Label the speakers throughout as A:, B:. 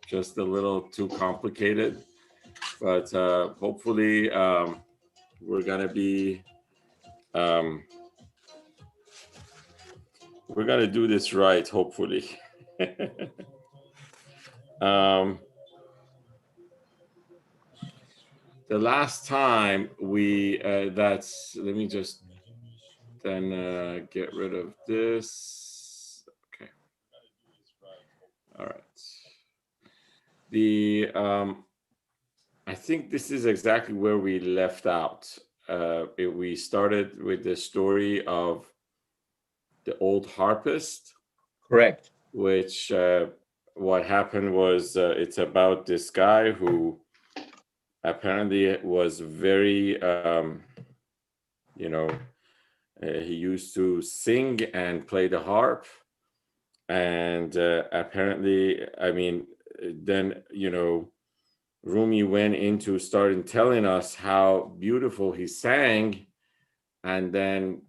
A: just a little too complicated. But hopefully, we're gonna be um, we're gonna do this right. Hopefully. um, the last time we that's let me just then get rid of this. Okay. All right. The I think this is exactly where we left out. We started with the story of the Old Harpist,
B: Correct.
A: which what happened was it's about this guy who apparently was very, you know, he used to sing and play the harp. And apparently, I mean, then, Rumi went into starting telling us how beautiful he sang. And then,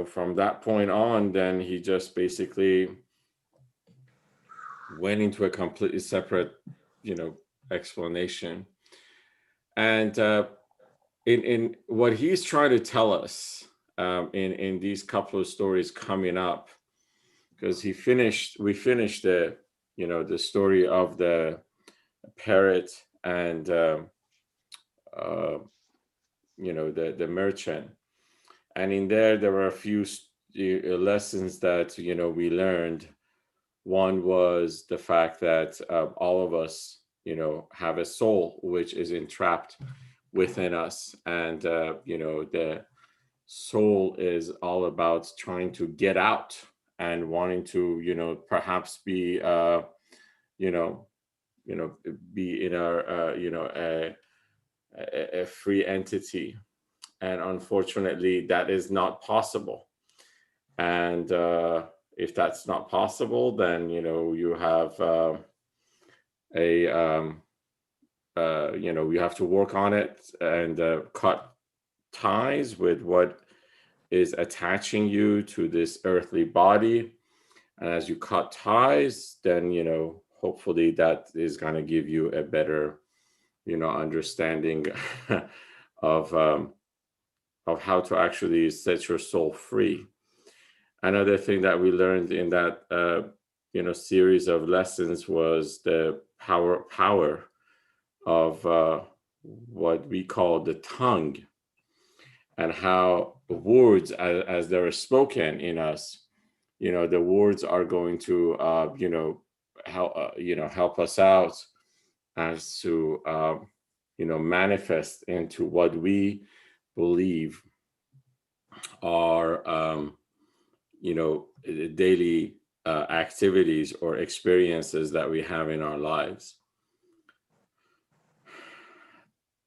A: from that point on, then he just basically went into a completely separate, explanation. And in what he's trying to tell us in these couple of stories coming up, because we finished the story of the parrot and uh, the merchant, and in there were a few lessons that we learned. One was the fact that all of us have a soul which is entrapped within us, and the soul is all about trying to get out and wanting to perhaps be you know you know be in our a free entity, and unfortunately that is not possible. And if that's not possible, then you have a you have to work on it and cut ties with what is attaching you to this earthly body. And as you cut ties, then hopefully that is going to give you a better understanding of how to actually set your soul free. Another thing that we learned in that series of lessons was the power of what we call the tongue, and how words, as they're spoken in us, the words are going to help us out as to manifest into what we believe are daily activities or experiences that we have in our lives.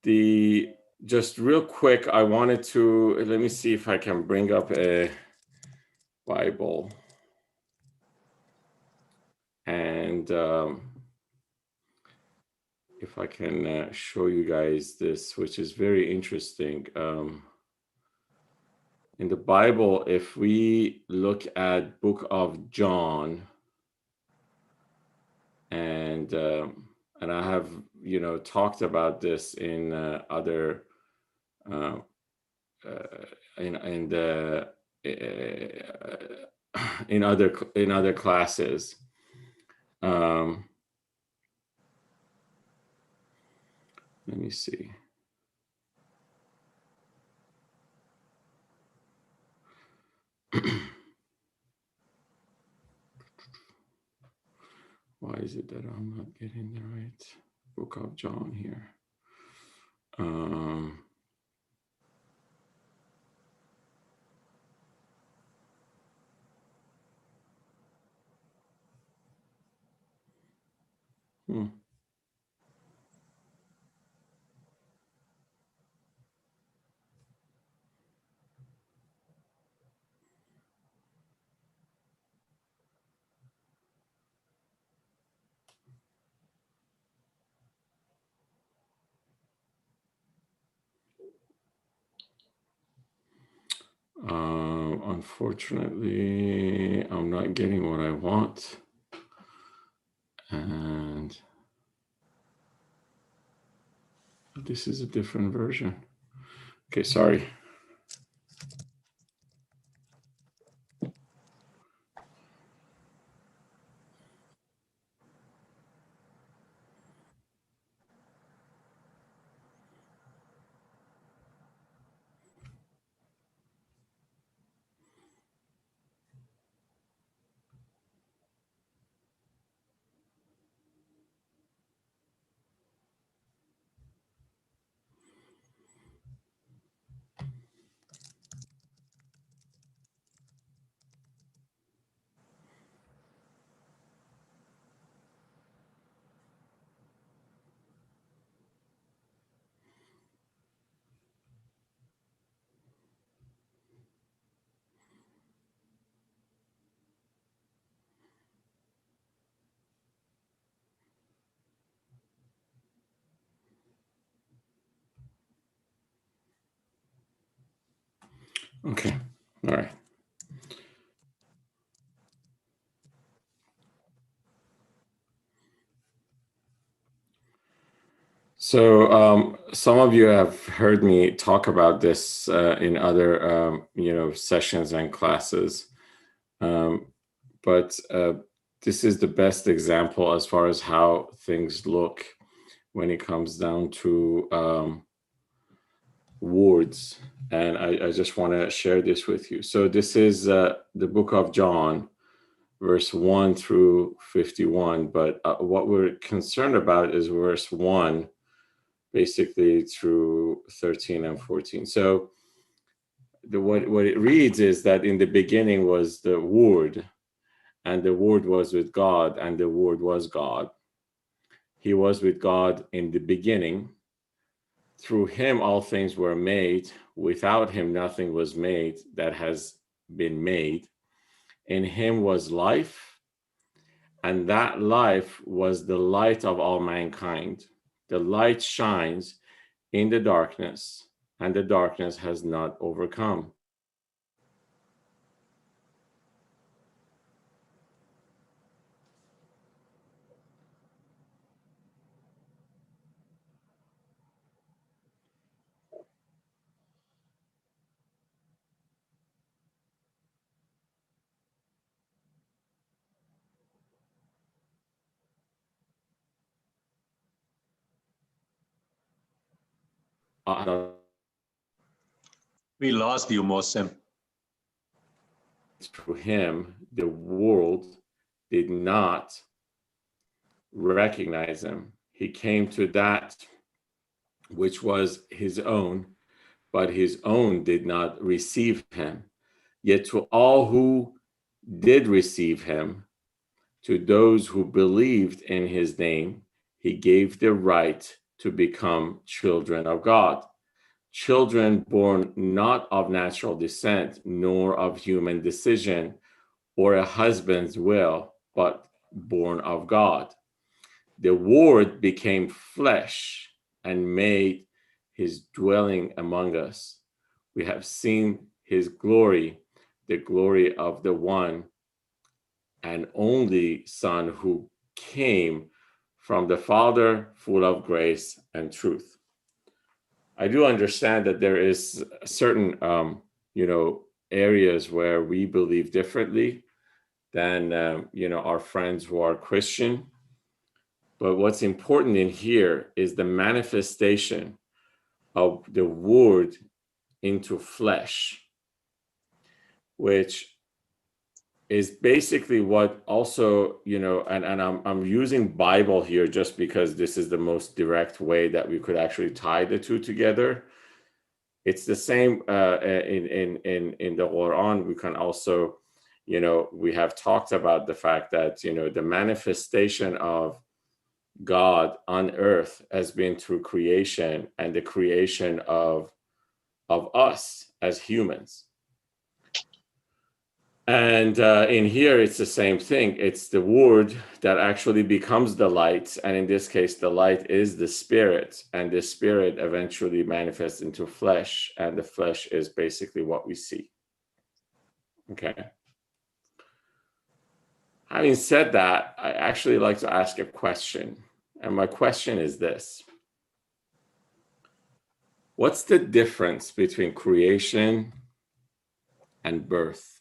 A: The Just real quick, I wanted to let me see if I can bring up a Bible, and if I can show you guys this, which is very interesting. In the Bible, if we look at Book of John, and I have talked about this in other uh, in the in other classes. Let me see. Why is it that I'm not getting the right Book of John here? Unfortunately, I'm not getting what I want. And This is a different version. Okay, sorry. Okay, all right. So some of you have heard me talk about this in other, sessions and classes. But this is the best example as far as how things look when it comes down to words. And I just want to share this with you. So this is the book of John, verse 1 through 51. But what we're concerned about is verse 1, basically through 13 and 14. So what it reads is that in the beginning was the Word, and the Word was with God, and the Word was God. He was with God in the beginning. Through him all things were made. Without him nothing was made that has been made. In him was life, and that life was the light of all mankind. The light shines in the darkness, and the darkness has not overcome.
B: We lost you, Mohsen.
A: Through him, the world did not recognize him. He came to that which was his own, but his own did not receive him. Yet to all who did receive him, to those who believed in his name, he gave the right to become children of God. Children born not of natural descent, nor of human decision or a husband's will, but born of God. The Word became flesh and made his dwelling among us. We have seen his glory, the glory of the one and only Son who came from the Father, full of grace and truth. I do understand that there is certain, areas where we believe differently than, our friends who are Christian. But what's important in here is the manifestation of the Word into flesh, which is basically what also, and I'm using Bible here just because this is the most direct way that we could actually tie the two together. It's the same in the Quran. We can also, we have talked about the fact that, the manifestation of God on earth has been through creation and the creation of us as humans. And in here, it's the same thing. It's the Word that actually becomes the light. And in this case, the light is the Spirit. And the Spirit eventually manifests into flesh. And the flesh is basically what we see. Okay. Having said that, I actually like to ask a question. And my question is this. What's the difference between creation and birth?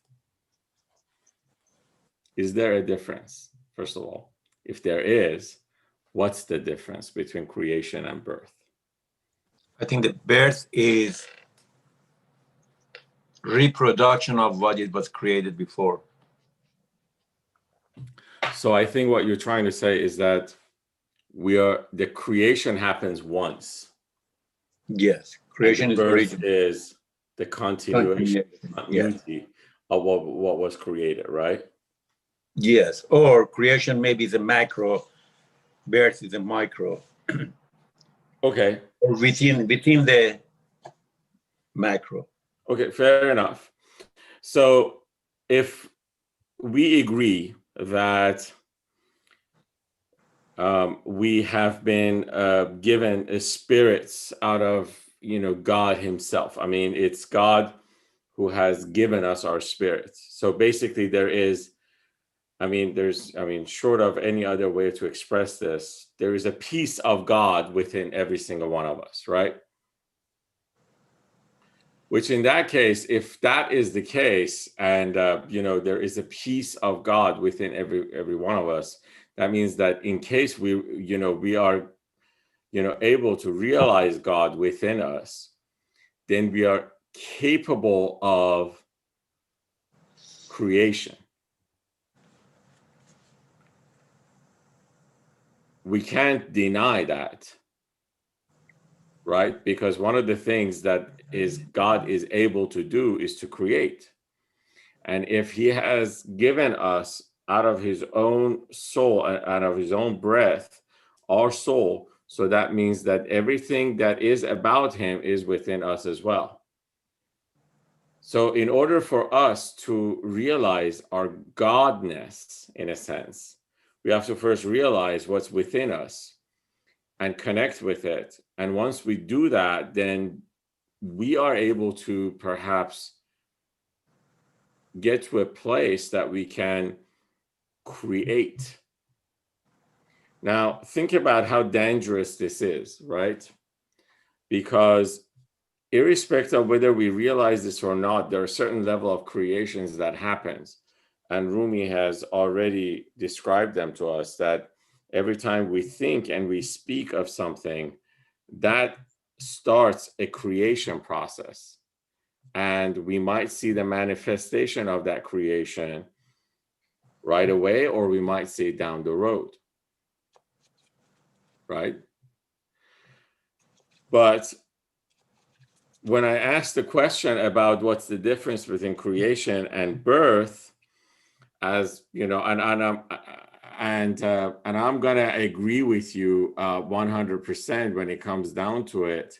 A: Is there a difference? First of all, if there is, what's the difference between creation and birth?
C: I think that birth is reproduction of what it was created before.
A: So I think what you're trying to say is that the creation happens once.
C: Yes, creation is
A: birth
C: origin.
A: is the continuation
C: Yes.
A: of what was created, right?
C: Yes, or creation maybe is a macro, birth is a micro.
A: Okay.
C: Or within the macro.
A: Okay, fair enough. So if we agree that we have been given spirits out of God himself. I mean, it's God who has given us our spirits. So basically there's short of any other way to express this, there is a piece of God within every single one of us, right? Which in that case, if that is the case, and there is a piece of God within every one of us, that means that in case we are able to realize God within us, then we are capable of creation. We can't deny that, right? Because one of the things that God is able to do is to create. And if he has given us out of his own soul, out of his own breath, our soul, so that means that everything that is about him is within us as well. So in order for us to realize our godness, in a sense, we have to first realize what's within us and connect with it. And once we do that, then we are able to perhaps get to a place that we can create. Now, think about how dangerous this is, right? Because irrespective of whether we realize this or not, there are certain level of creations that happens. And Rumi has already described them to us, that every time we think and we speak of something, that starts a creation process. And we might see the manifestation of that creation right away, or we might see it down the road, right? But when I asked the question about what's the difference between creation and birth, as you know, and I'm gonna agree with you 100% when it comes down to it,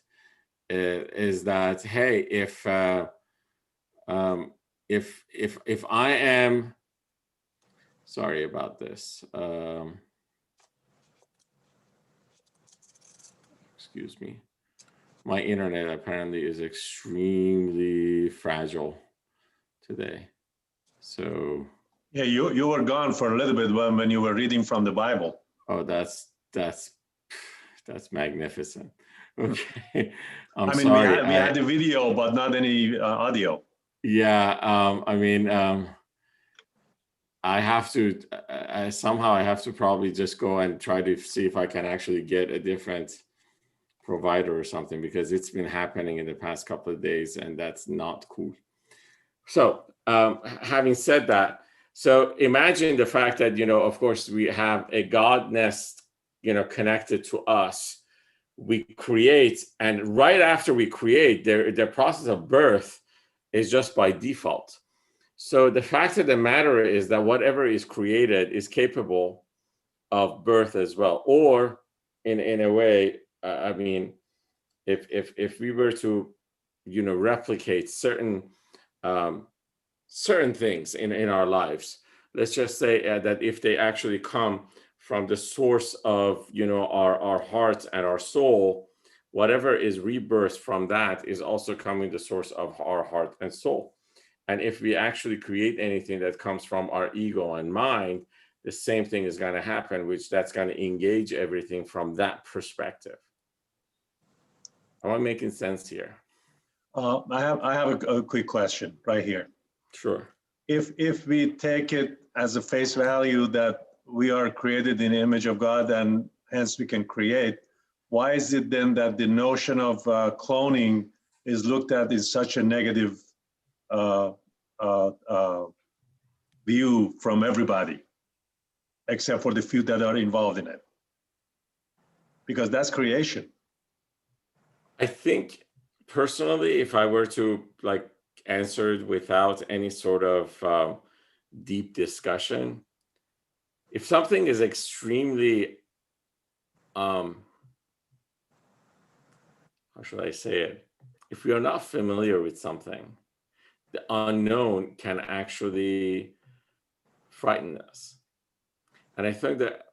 A: is that hey, if I am, sorry about this, excuse me. My internet apparently is extremely fragile today. So
B: Yeah, you were gone for a little bit when you were reading from the Bible.
A: oh, that's magnificent. Okay. I'm
B: I mean,
A: sorry.
B: we had the video, but not any audio.
A: Yeah. I have to somehow I have to probably just go and try to see if I can actually get a different provider or something, because it's been happening in the past couple of days and that's not cool. So having said that, so imagine the fact that, of course, we have a godness, connected to us. We create, and right after we create, the process of birth is just by default. So the fact of the matter is that whatever is created is capable of birth as well. Or in a way, I mean, if we were to, replicate certain things in our lives, let's just say that if they actually come from the source of our heart and our soul, whatever is rebirth from that is also coming the source of our heart and soul. And if we actually create anything that comes from our ego and mind, the same thing is going to happen, which that's going to engage everything from that perspective. Am I making sense here?
B: I have a quick question right here.
A: Sure.
B: If we take it as a face value that we are created in the image of God and hence we can create, why is it then that the notion of cloning is looked at as such a negative view from everybody, except for the few that are involved in it? Because that's creation.
A: I think personally, if I were to like answer it without any sort of deep discussion, if something is extremely, how should I say it? If we are not familiar with something, the unknown can actually frighten us. And I think that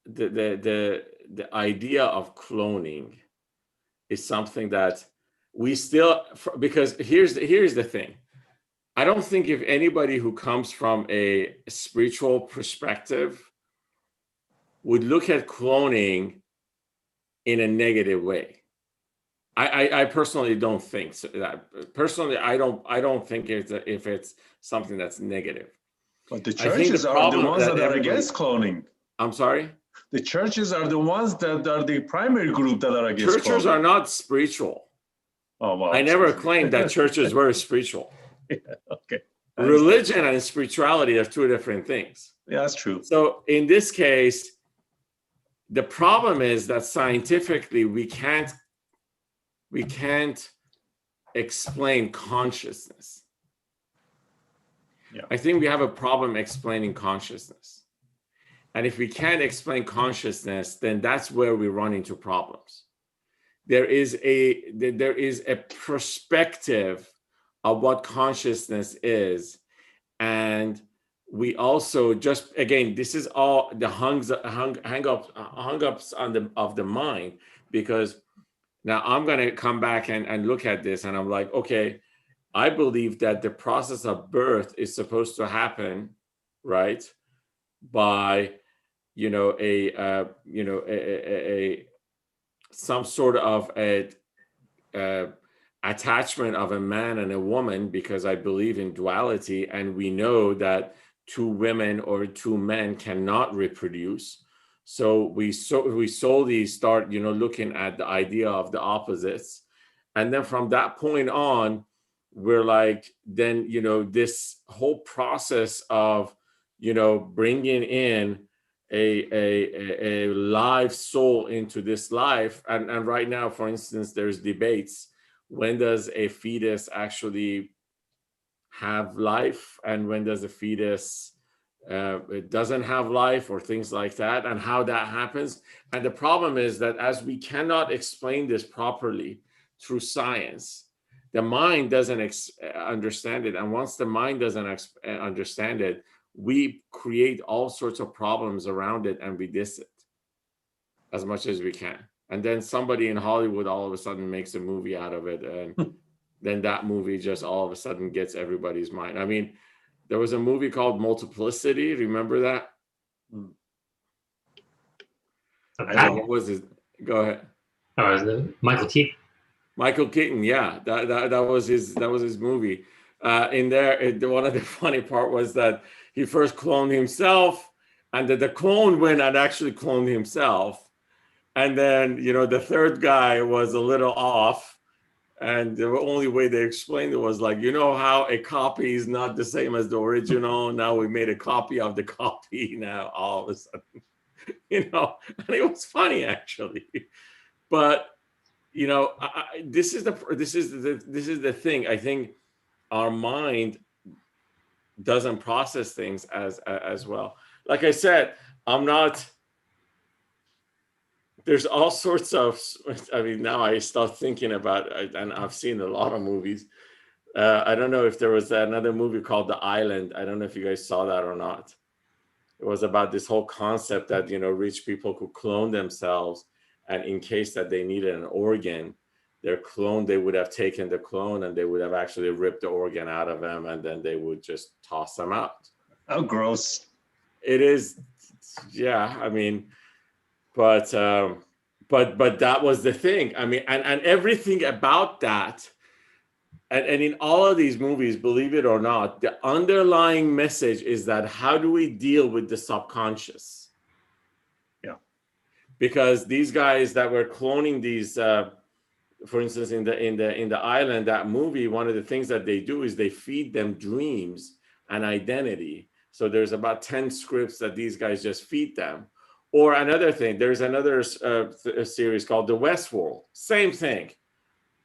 A: the idea of cloning is something that we still, because here's the thing. I don't think if anybody who comes from a spiritual perspective would look at cloning in a negative way. I personally don't think so. Personally, I don't think if it's something that's negative.
B: But the
A: I think
B: churches are the ones that are against cloning.
A: I'm sorry?
B: The churches are the ones that are the primary group that are against
A: Churches
B: cloning.
A: are not spiritual.
B: Oh, well,
A: I never claimed that churches were spiritual.
B: Yeah, okay.
A: Religion and spirituality are two different things.
B: Yeah, that's true.
A: So in this case, the problem is that scientifically we can't explain consciousness.
B: Yeah.
A: I think we have a problem explaining consciousness. And if we can't explain consciousness, then that's where we run into problems. There is a perspective of what consciousness is. And we also just, again, this is all the hung-ups of the mind, because now I'm going to come back and look at this and I'm like, okay, I believe that the process of birth is supposed to happen, right, by, some sort of a attachment of a man and a woman, because I believe in duality, and we know that two women or two men cannot reproduce. So we solely start, looking at the idea of the opposites, and then from that point on, we're like, then this whole process of bringing in a live soul into this life, and right now, for instance, there's debates. When does a fetus actually have life, and when does a fetus it doesn't have life, or things like that, and how that happens? And the problem is that as we cannot explain this properly through science, the mind doesn't understand it. And once the mind doesn't understand it, we create all sorts of problems around it, and we diss it as much as we can. And then somebody in Hollywood all of a sudden makes a movie out of it, and then that movie just all of a sudden gets everybody's mind. I mean, there was a movie called Multiplicity. Remember that? What was it? Go ahead.
D: Oh, Michael Keaton.
A: Michael Keaton, yeah, that was his movie. In there, one of the funny part was that he first cloned himself, and that the clone went and actually cloned himself, and then the third guy was a little off, and the only way they explained it was like, how a copy is not the same as the original. Now we made a copy of the copy. Now all of a sudden, and it was funny actually, but. This is the thing. I think our mind doesn't process things as well. Like I said, there's all sorts of, now I start thinking about it, and I've seen a lot of movies. I don't know if there was another movie called The Island. I don't know if you guys saw that or not. It was about this whole concept that, rich people could clone themselves. And in case that they needed an organ, their clone, they would have taken the clone and they would have actually ripped the organ out of them, and then they would just toss them out.
B: How gross.
A: It is, yeah. But but that was the thing. I mean, and everything about that, and in all of these movies, believe it or not, the underlying message is that how do we deal with the subconscious?
B: Yeah.
A: Because these guys that were cloning these, for instance, in the island, that movie, one of the things that they do is they feed them dreams and identity. So there's about 10 scripts that these guys just feed them. Or another thing, there's another series called The Westworld. Same thing.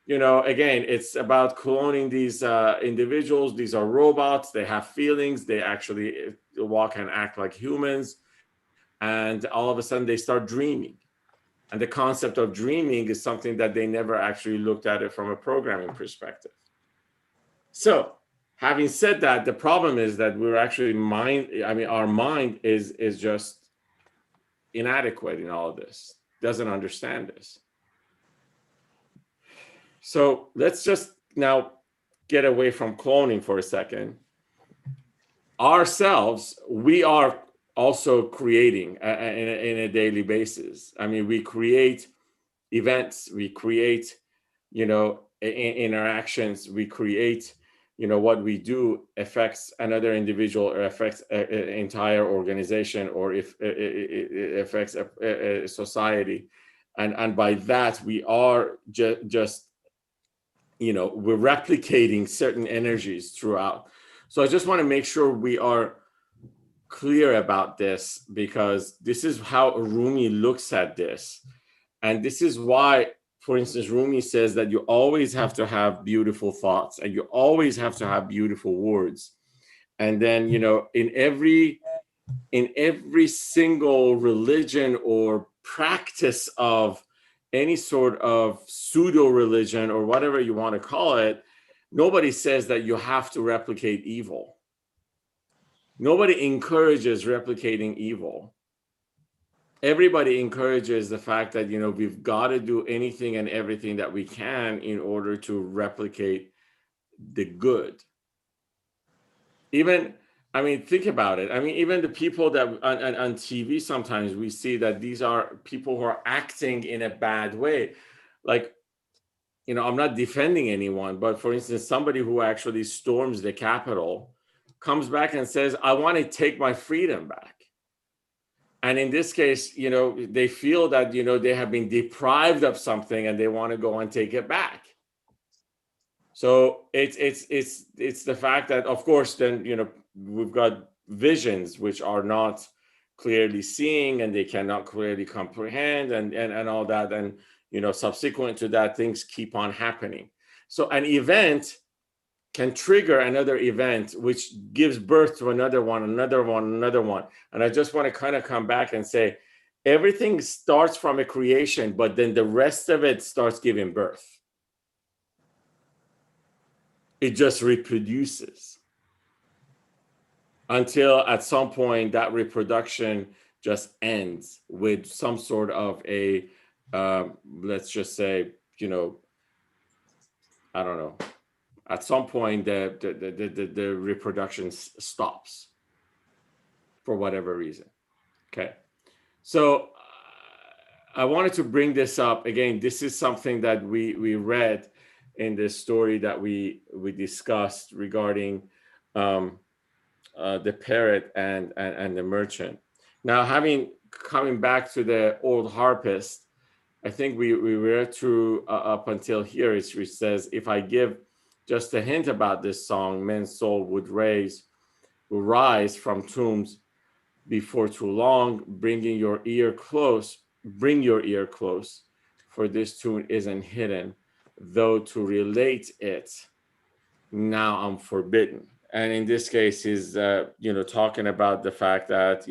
A: You know, again, it's about cloning these individuals. These are robots. They have feelings. They actually walk and act like humans. And all of a sudden they start dreaming. And the concept of dreaming is something that they never actually looked at it from a programming perspective. So having said that, the problem is that we're actually our mind is just inadequate in all of this, doesn't understand this. So let's just now get away from cloning for a second. Ourselves, we are also creating in a daily basis. I mean, we create events, we create, interactions, we create, what we do affects another individual or affects an entire organization, or if it affects a society. And by that, we are just we're replicating certain energies throughout. So I just want to make sure we are clear about this, because this is how Rumi looks at this. And this is why, for instance, Rumi says that you always have to have beautiful thoughts and you always have to have beautiful words. And then, in every single religion or practice of any sort of pseudo religion or whatever you want to call it, nobody says that you have to replicate evil. Nobody encourages replicating evil. Everybody encourages the fact that, we've got to do anything and everything that we can in order to replicate the good. Even, think about it. Even the people that on TV, sometimes we see that these are people who are acting in a bad way. Like, I'm not defending anyone, but for instance, somebody who actually storms the Capitol comes back and says, I want to take my freedom back. And in this case, they feel that, they have been deprived of something and they want to go and take it back. So it's the fact that, of course, then, we've got visions which are not clearly seeing and they cannot clearly comprehend and all that. And, subsequent to that, things keep on happening. So an event can trigger another event, which gives birth to another one. And I just want to kind of come back and say, everything starts from a creation, but then the rest of it starts giving birth. It just reproduces until at some point that reproduction just ends with some sort of a, let's just say, I don't know. At some point, the reproduction stops for whatever reason. Okay. So I wanted to bring this up again. This is something that we read in this story that we discussed regarding the parrot and the merchant. Now, coming back to the Old Harpist, I think we read through up until here, which says, if I give just a hint about this song, men's soul would rise from tombs before too long. Bring your ear close, for this tune isn't hidden, though to relate it, now I'm forbidden. And in this case, he's talking about the fact that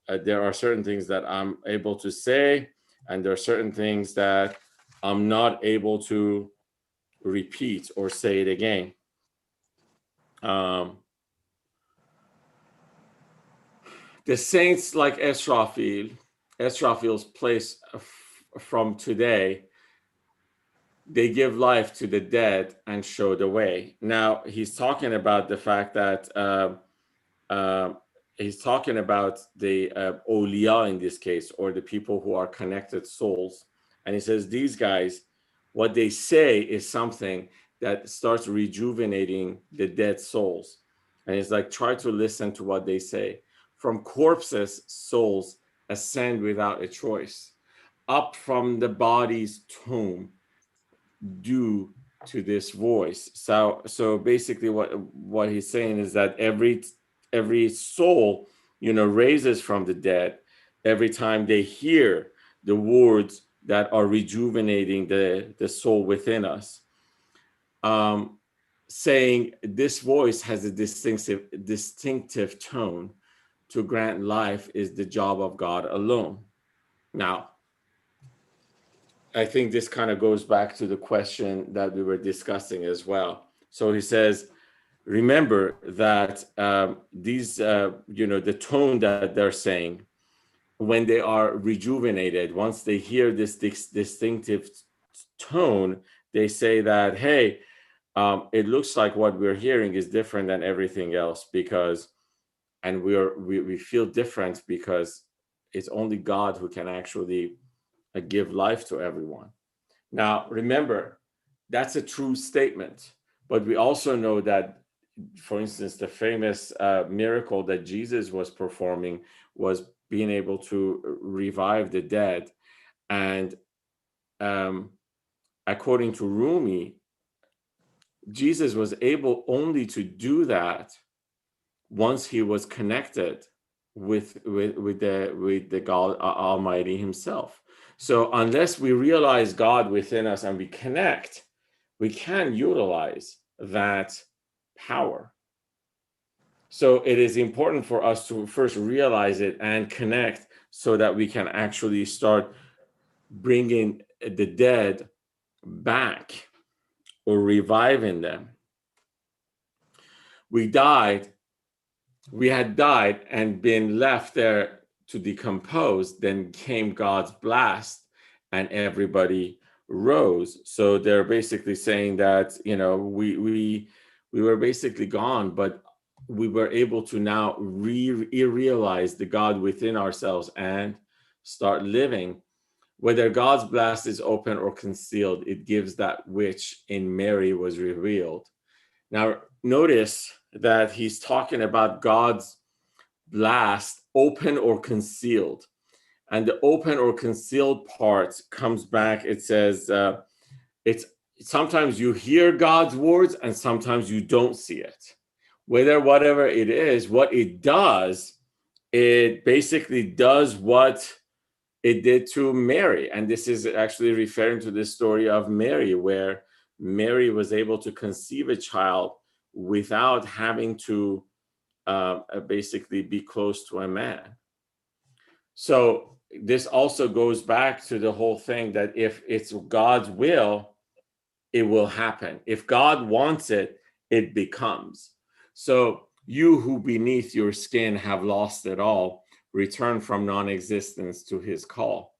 A: there are certain things that I'm able to say, and there are certain things that I'm not able to repeat or say it again. The saints like Esrafil's place from today, they give life to the dead and show the way. Now, he's talking about the fact that he's talking about the Awliya in this case, or the people who are connected souls. And he says these guys, what they say is something that starts rejuvenating the dead souls. And it's like, try to listen to what they say. From corpses, souls ascend without a choice. Up from the body's tomb, due to this voice. So basically what he's saying is that every soul, raises from the dead every time they hear the words that are rejuvenating the soul within us. Saying this voice has a distinctive tone. To grant life is the job of God alone. Now, I think this kind of goes back to the question that we were discussing as well. So he says, remember that the tone that they're saying, when they are rejuvenated, once they hear this distinctive tone, they say that, hey, it looks like what we're hearing is different than everything else, and we feel different because it's only God who can actually give life to everyone. Now, remember, that's a true statement, but we also know that, for instance, the famous miracle that Jesus was performing was being able to revive the dead. And according to Rumi, Jesus was able only to do that once he was connected with the God Almighty himself. So unless we realize God within us and we connect, we can utilize that power. So it is important for us to first realize it and connect so that we can actually start bringing the dead back or reviving them. We had died and been left there to decompose. Then came God's blast and everybody rose. So they're basically saying that, we were basically gone, but we were able to now realize the God within ourselves and start living. Whether God's blast is open or concealed, it gives that which in Mary was revealed. Now, notice that he's talking about God's blast, open or concealed. And the open or concealed part comes back. It says, it's sometimes you hear God's words and sometimes you don't see it. Whatever it is, what it does, it basically does what it did to Mary. And this is actually referring to the story of Mary, where Mary was able to conceive a child without having to basically be close to a man. So this also goes back to the whole thing that if it's God's will, it will happen. If God wants it, it becomes. So you who beneath your skin have lost it all, return from non-existence to his call.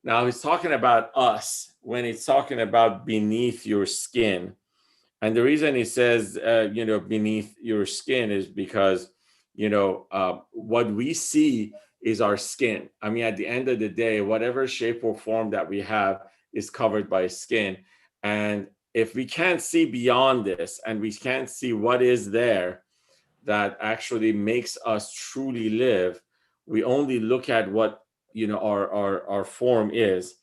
A: Now he's talking about us when he's talking about beneath your skin. And the reason he says, beneath your skin is because, what we see is our skin. I mean, at the end of the day, whatever shape or form that we have is covered by skin. And if we can't see beyond this and we can't see what is there that actually makes us truly live, we only look at what, our form is.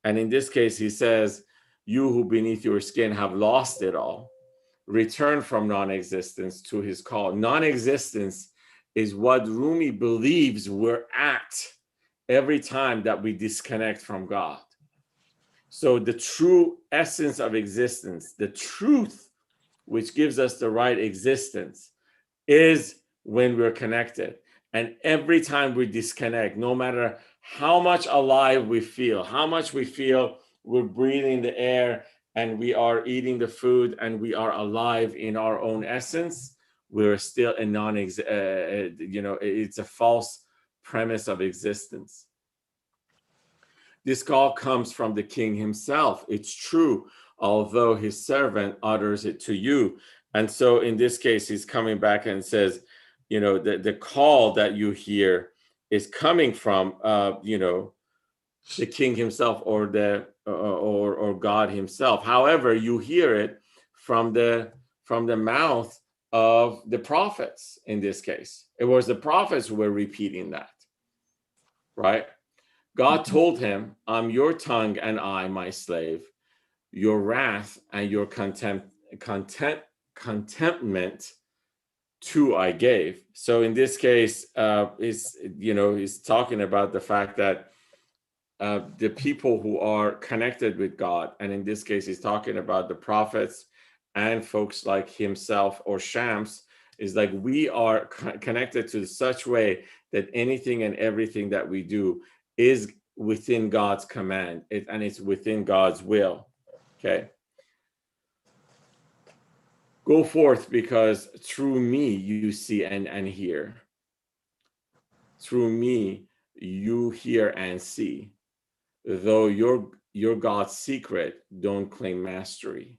A: And in this case, he says, you who beneath your skin have lost it all, return from non-existence to his call. Non-existence is what Rumi believes we're at every time that we disconnect from God. So the true essence of existence, the truth which gives us the right existence, is when we're connected. And every time we disconnect, no matter how much alive we feel, how much we feel we're breathing the air and we are eating the food and we are alive in our own essence, we're still a it's a false premise of existence. This call comes from the king himself. It's true, although his servant utters it to you. And so in this case, he's coming back and says, the call that you hear is coming from, the king himself or or God himself. However, you hear it from the mouth of the prophets. In this case, it was the prophets who were repeating that, right? God told him, "I'm your tongue and I, my slave, your wrath and your contentment too I gave." So in this case, he's talking about the fact that the people who are connected with God, and in this case, he's talking about the prophets and folks like himself or Shams, is like we are connected to such way that anything and everything that we do is within God's command, and it's within God's will. Okay. Go forth, because through me you see and hear. Through me you hear and see. Though your God's secret, don't claim mastery.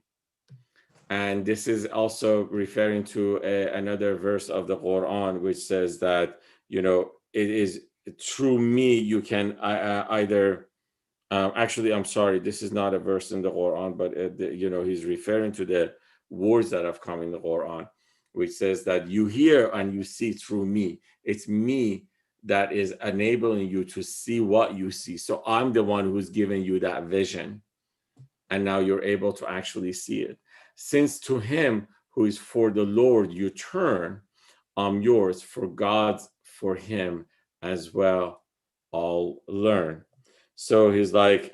A: And this is also referring to another verse of the Quran, which says that, it is through me you can either, actually, I'm sorry, this is not a verse in the Quran, but, he's referring to the words that have come in the Quran, which says that you hear and you see through me. It's me that is enabling you to see what you see. So I'm the one who's giving you that vision. And now you're able to actually see it. Since to him who is for the Lord you turn, I'm yours, for God's for him as well, I'll learn. So he's like,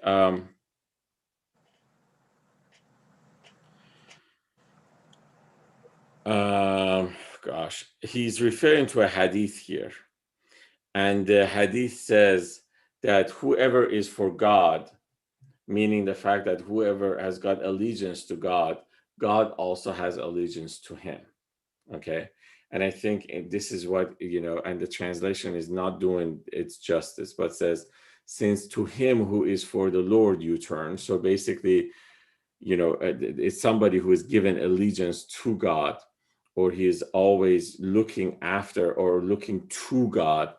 A: he's referring to a hadith here. And the hadith says that whoever is for God, meaning the fact that whoever has got allegiance to God, God also has allegiance to him. Okay. And I think this is what, and the translation is not doing its justice, but says, since to him who is for the Lord you turn. So basically, it's somebody who is given allegiance to God, or he is always looking after or looking to God.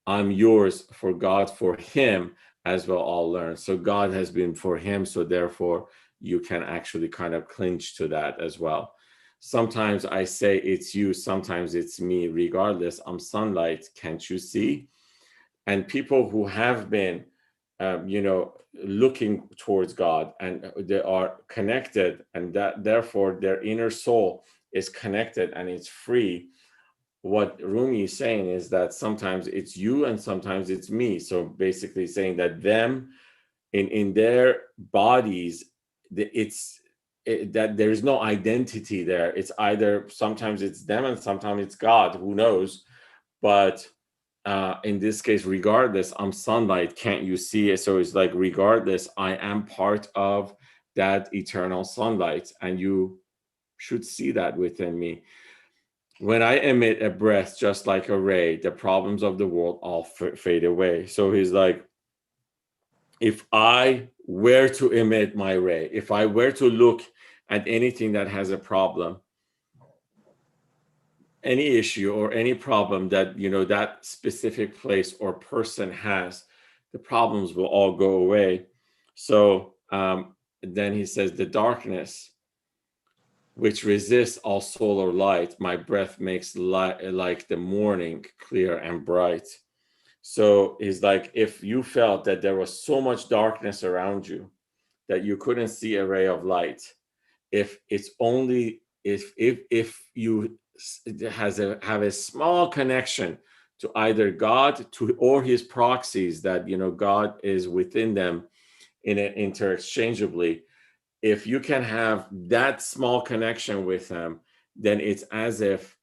A: I'm yours, for God for him as well, I'll learn. So God has been for him, so therefore you can actually kind of clinch to that as well. Sometimes I say it's you, sometimes it's me. Regardless, I'm sunlight, can't you see? And people who have been, looking towards God, and they are connected, and that therefore their inner soul is connected and it's free. What Rumi is saying is that sometimes it's you and sometimes it's me. So basically saying that them in their bodies, that there is no identity there. It's either sometimes it's them and sometimes it's God, who knows? But in this case, regardless, I'm sunlight, can't you see it? So it's like, regardless, I am part of that eternal sunlight, and you should see that within me. When I emit a breath just like a ray, the problems of the world all fade away. So he's like, if I were to emit my ray, if I were to look at anything that has a problem, any issue or any problem that, that specific place or person has, the problems will all go away. So then he says, the darkness which resists all solar light, my breath makes like the morning clear and bright. So he's like, if you felt that there was so much darkness around you that you couldn't see a ray of light, if it's only if you have a small connection to either God or his proxies, that God is within them interchangeably, if you can have that small connection with them, then it's as if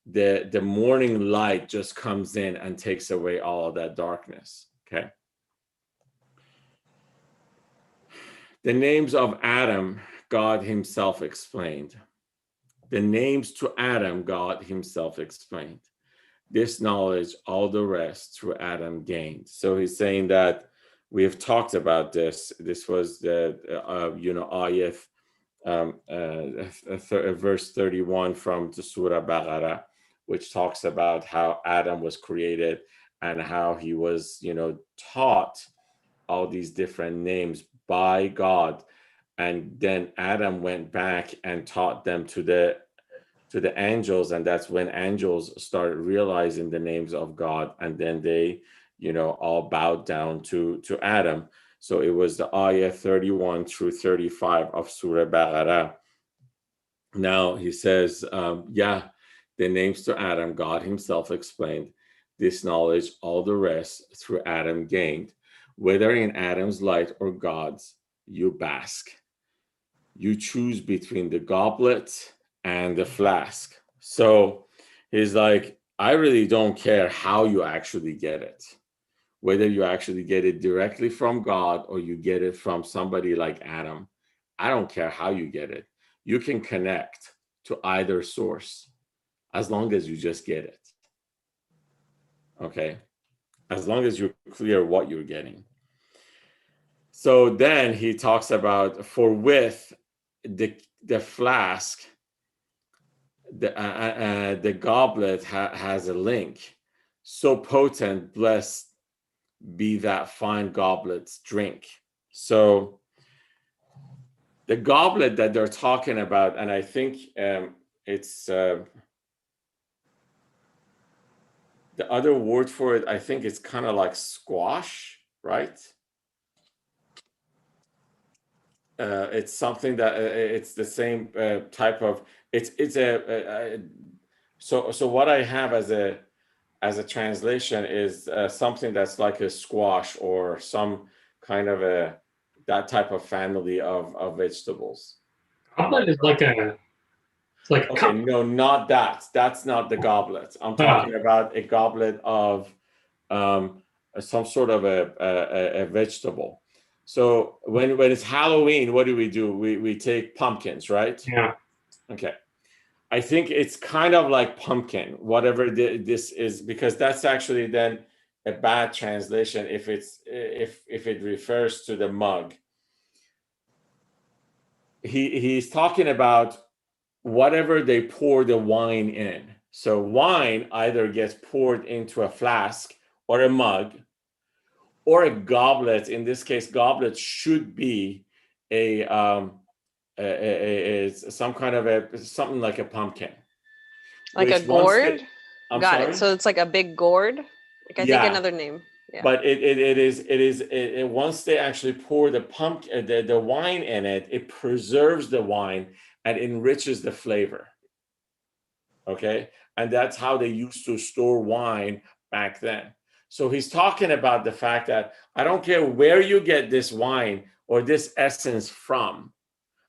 A: the morning light just comes in and takes away all of that darkness. Okay. The names of Adam, God himself explained. The names to Adam, God himself explained. This knowledge, all the rest, through Adam gained. So he's saying that we have talked about this. This was the, ayat, verse 31 from the Surah Baqarah, which talks about how Adam was created and how he was, taught all these different names by God. And then Adam went back and taught them to the angels, and that's when angels started realizing the names of God, and then they all bowed down to Adam. So it was the ayah 31 through 35 of Surah Baqarah. Now he says, the names to Adam, God himself explained this knowledge, all the rest through Adam gained, whether in Adam's light or God's, you bask. You choose between the goblet and the flask. So he's like, I really don't care how you actually get it, whether you actually get it directly from God or you get it from somebody like Adam. I don't care how you get it. You can connect to either source as long as you just get it. Okay? As long as you're clear what you're getting. So then he talks about, for with the flask, the goblet has a link. So potent, blessed be that fine goblet's drink. So the goblet that they're talking about, and I think it's the other word for it, I think it's kind of like squash, right? It's something that it's the same type of, so what I have as a translation is something that's like a squash or some kind of that type of family of vegetables.
D: Goblet is like a
A: Okay,
D: cup.
A: no, not that. That's not the goblet. I'm talking about a goblet of some sort of a vegetable. So when it's Halloween, what do? We take pumpkins, right?
D: Yeah.
A: Okay. I think it's kind of like pumpkin, whatever this is, because that's actually then a bad translation if it refers to the mug. He's talking about whatever they pour the wine in. So wine either gets poured into a flask or a mug or a goblet. In this case, goblet should be some kind of something like a pumpkin.
E: Like a gourd?
A: I'm
E: Got
A: sorry?
E: it. So it's like a big gourd? Like I think
A: Yeah.
E: another name. Yeah.
A: But it is once they actually pour the pumpkin, the wine in it, it preserves the wine and enriches the flavor. Okay, and that's how they used to store wine back then. So he's talking about the fact that I don't care where you get this wine or this essence from.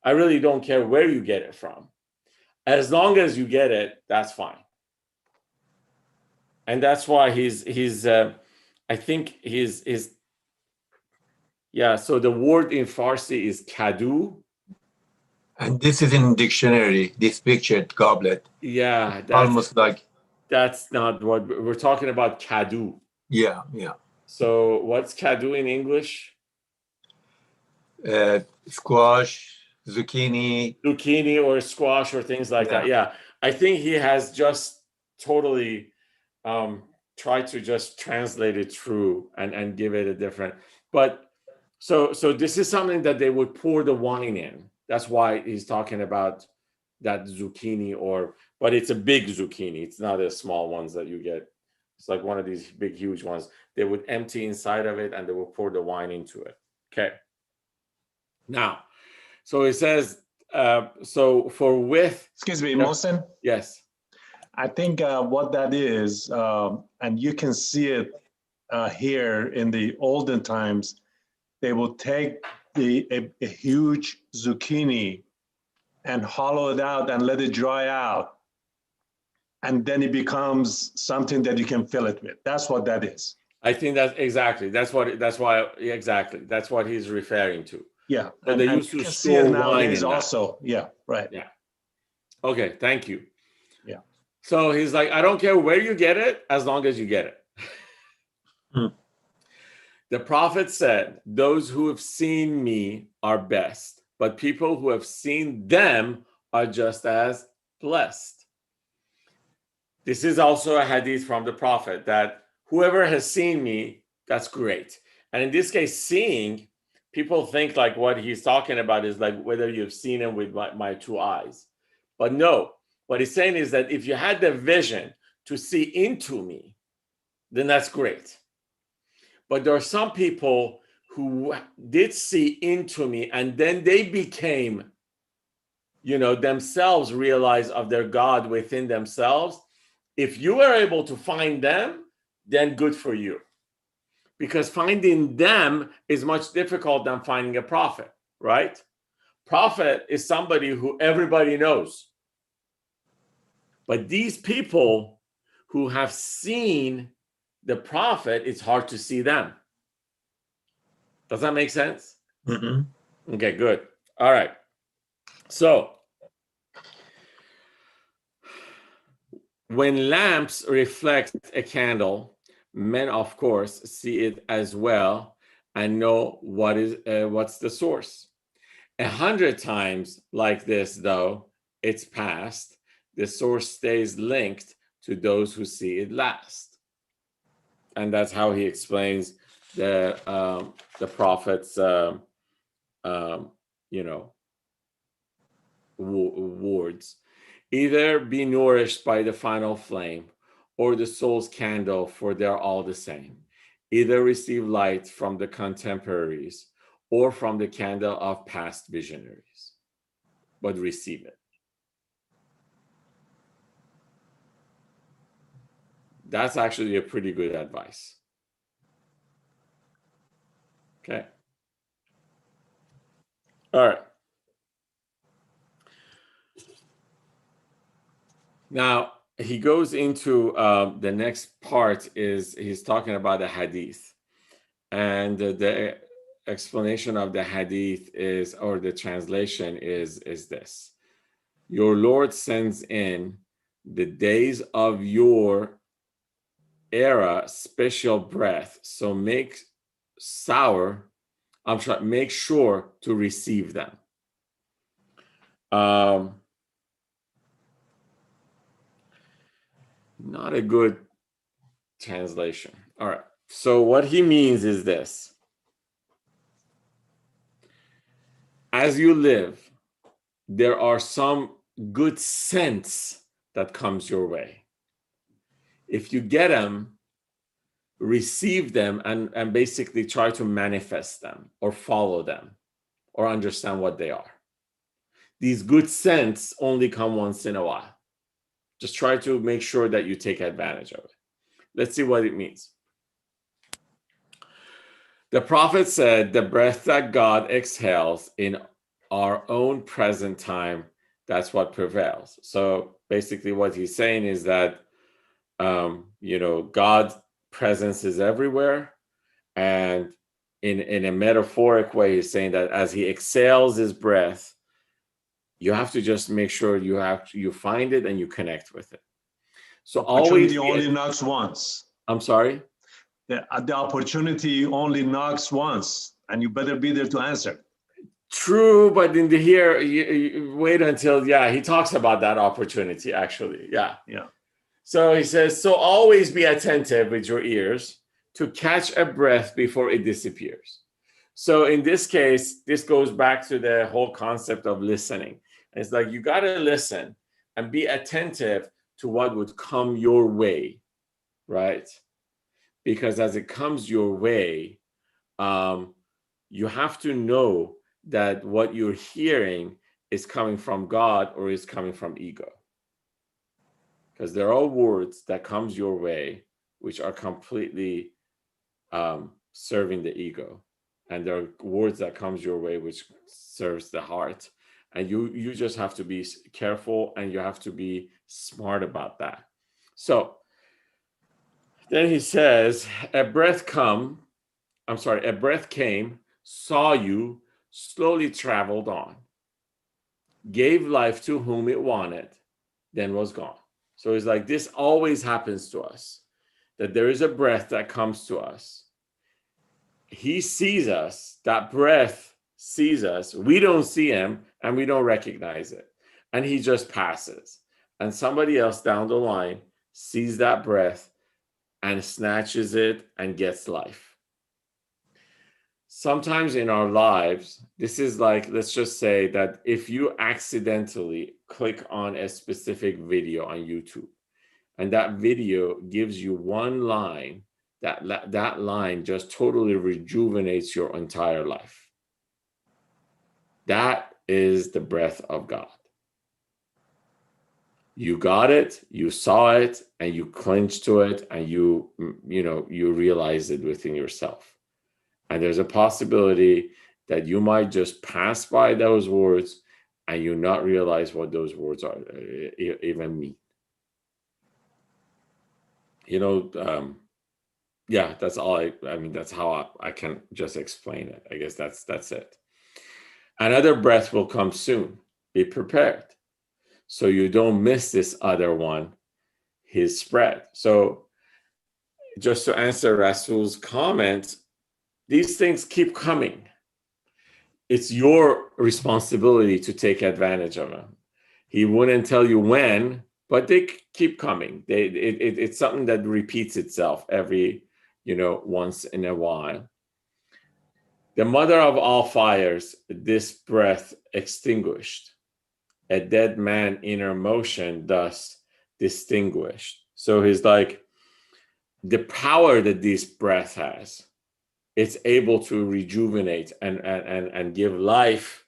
A: I really don't care where you get it from. As long as you get it, that's fine. And that's why I think he's yeah. So the word in Farsi is kadu.
C: And this is in dictionary, this pictured goblet.
A: Yeah,
C: Almost like.
A: That's not what we're talking about. Kadu.
C: Yeah.
A: So what's kadu in English?
C: Squash, zucchini
A: or squash or things like that. Yeah, I think he has just totally tried to just translate it through and give it a different. But so this is something that they would pour the wine in. That's why he's talking about that zucchini, but it's a big zucchini. It's not the small ones that you get. It's like one of these big, huge ones. They would empty inside of it and they would pour the wine into it. Okay. Now, so it says, so for with.
B: Excuse me, Mohsen?
A: Yes.
B: I think what that is, and you can see it here in the olden times, they will take a huge zucchini and hollow it out and let it dry out. And then it becomes something that you can fill it with. That's what that is.
A: I think that's exactly. That's what he's referring to.
B: Yeah.
A: And they used to store wine in
B: also. Yeah, right.
A: Yeah. Okay, thank you.
B: Yeah.
A: So he's like, I don't care where you get it, as long as you get it. The prophet said, those who have seen me are best, but people who have seen them are just as blessed. this is also a hadith from the Prophet that whoever has seen me, that's great. And in this case, seeing, people think like what he's talking about is like whether you've seen him with my two eyes. But no, what he's saying is that if you had the vision to see into me, then that's great. But there are some people who did see into me and then they became, themselves realize of their God within themselves. If you are able to find them, then good for you. Because finding them is much difficult than finding a prophet, right? Prophet is somebody who everybody knows. But these people who have seen the prophet, it's hard to see them. Does that make sense?
C: Mm-hmm.
A: Okay, good. All right. So, when lamps reflect a candle, men, of course, see it as well and know what's the source. 100 times like this, though, it's past, the source stays linked to those who see it last. And that's how he explains the prophet's, words. Either be nourished by the final flame or the soul's candle, for they're all the same. Either receive light from the contemporaries or from the candle of past visionaries, but receive it. That's actually a pretty good advice. Okay. All right. Now, he goes into the next part is he's talking about the hadith. And the explanation of the hadith is, or the translation is this. Your Lord sends in the days of your era special breath, so make sure to receive them. Not a good translation. All right. So what he means is this. As you live, there are some good scents that comes your way. If you get them, receive them and basically try to manifest them or follow them or understand what they are. These good scents only come once in a while. Just try to make sure that you take advantage of it. Let's see what it means. The prophet said, the breath that God exhales in our own present time, that's what prevails. So basically what he's saying is that, God's presence is everywhere. And in a metaphoric way, he's saying that as he exhales his breath, you have to just make sure you find it and you connect with it. So always
B: only knocks once.
A: I'm sorry?
B: The opportunity only knocks once, and you better be there to answer.
A: True, but here, you wait until, he talks about that opportunity, actually. Yeah. So he says, so always be attentive with your ears to catch a breath before it disappears. So in this case, this goes back to the whole concept of listening. It's like you got to listen and be attentive to what would come your way, right? Because as it comes your way, you have to know that what you're hearing is coming from God or is coming from ego. Because there are words that comes your way which are completely serving the ego, and there are words that comes your way which serves the heart, and you just have to be careful and you have to be smart about that. So then he says, a breath came, saw you, slowly traveled on, gave life to whom it wanted, then was gone. So it's like this always happens to us, that there is a breath that comes to us. He sees us, that breath sees us. We don't see him and we don't recognize it. And he just passes. And somebody else down the line sees that breath and snatches it and gets life. Sometimes in our lives, this is like, let's just say that if you accidentally click on a specific video on YouTube, and that video gives you one line, that line just totally rejuvenates your entire life. That is the breath of God. You got it, you saw it, and you clinged to it, and you realized it within yourself. And there's a possibility that you might just pass by those words and you not realize what those words are even mean. Yeah, that's all. I mean, that's how I can just explain it. I guess that's it. Another breath will come soon. Be prepared, so you don't miss this other one, his spread. So just to answer Rasul's comment, these things keep coming. It's your responsibility to take advantage of them. He wouldn't tell you when, but they keep coming. It's something that repeats itself every, once in a while. The mother of all fires, this breath extinguished. A dead man inner motion thus distinguished. So he's like, the power that this breath has, it's able to rejuvenate and give life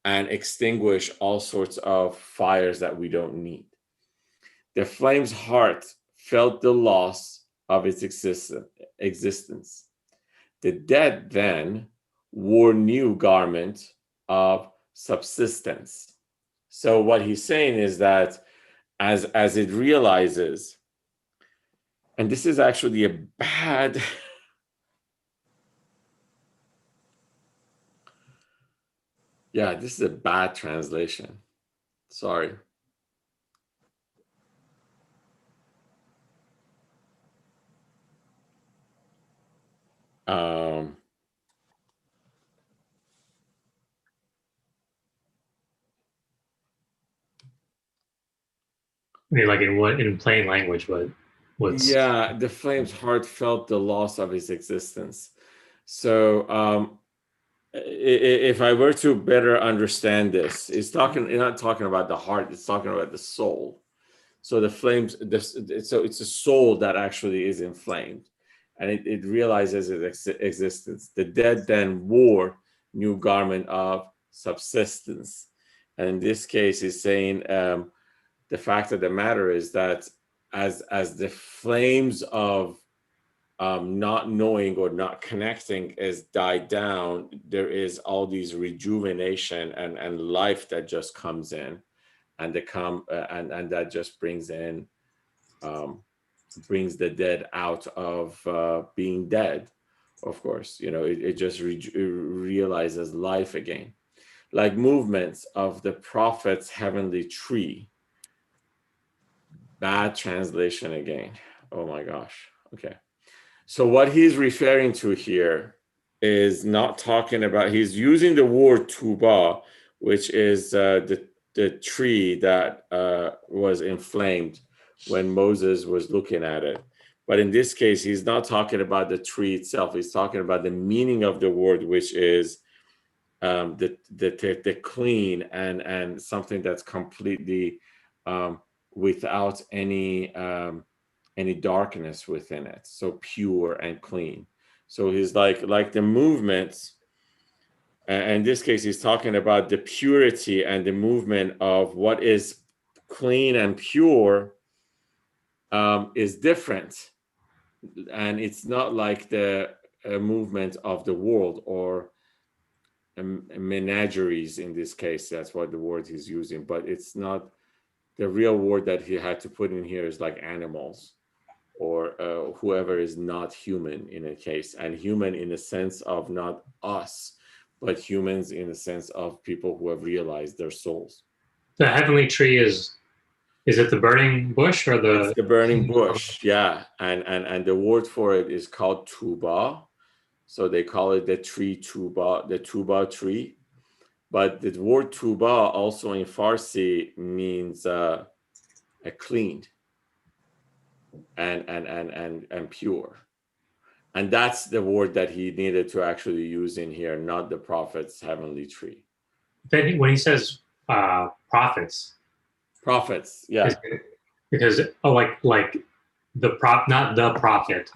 A: and extinguish all sorts of fires that we don't need. The flame's heart felt the loss of its existence. The dead then wore new garment of subsistence. So what he's saying is that as it realizes, and this is actually a bad yeah, this is a bad translation. Sorry.
D: I mean, like in plain language, what's
A: Yeah, the flame's heart felt the loss of his existence. So if I were to better understand this, it's not talking about the heart, it's talking about the soul. So the flames, so it's a soul that actually is inflamed, and it realizes its existence. The dead then wore new garment of subsistence, and in this case, he's saying the fact of the matter is that as the flames of not knowing or not connecting is died down, there is all these rejuvenation and life that just comes in, and and that just brings in brings the dead out of being dead. Of course, it just realizes life again, like movements of the prophet's heavenly tree. Bad translation again. Oh my gosh. Okay. So what he's referring to here is not talking about, he's using the word tuba, which is the tree that was inflamed when Moses was looking at it. But in this case, he's not talking about the tree itself. He's talking about the meaning of the word, which is the clean and something that's completely without any darkness within it, so pure and clean. So he's like the movements, and in this case he's talking about the purity and the movement of what is clean and pure is different, and it's not like the movement of the world or menageries. In this case, that's what the word he's using, but it's not the real word that he had to put in here is like animals or whoever is not human in a case, and human in the sense of not us, but humans in the sense of people who have realized their souls.
D: the heavenly tree is it the burning bush or the?
A: It's the burning bush, yeah, and the word for it is called tuba, so they call it the tree tuba, the tuba tree. But the word tuba also in Farsi means a cleaned. and pure. And that's the word that he needed to actually use in here, not the prophet's heavenly tree.
D: Then when he says prophets,
A: Prophets, yeah.
D: because like the not the prophet.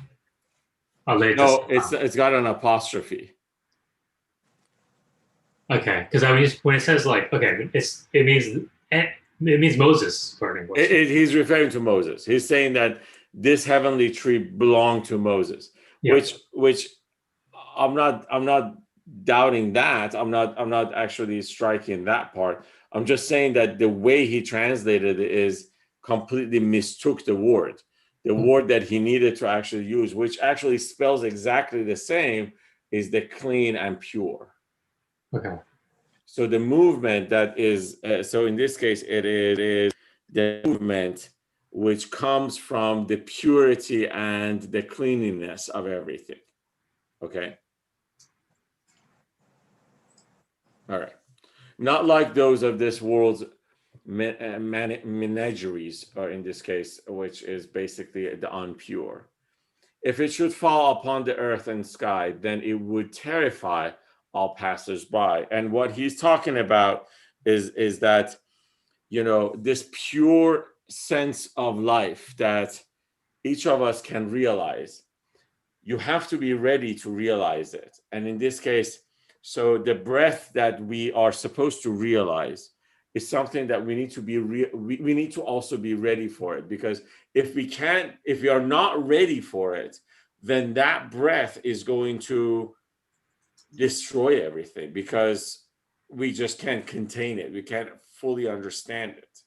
A: No, it's got an apostrophe.
D: Okay, because when it says like, okay, it means Moses burning bush.
A: He's referring to Moses. He's saying that this heavenly tree belonged to Moses,
D: Yeah.
A: which I'm not doubting that. I'm not actually striking that part. I'm just saying that the way he translated it is completely mistook the word word that he needed to actually use, which actually spells exactly the same, is the clean and pure.
D: Okay.
A: So the movement that is, so in this case, it is the movement which comes from the purity and the cleanliness of everything. Okay. All right. Not like those of this world's menageries, or in this case, which is basically the unpure. If it should fall upon the earth and sky, then it would terrify all passers-by. And what he's talking about is that, you know, this pure sense of life that each of us can realize, you have to be ready to realize it. And in this case, so the breath that we are supposed to realize is something that we need to be we need to also be ready for it, because if we are not ready for it, then that breath is going to destroy everything, because we just can't contain it. We can't fully understand it.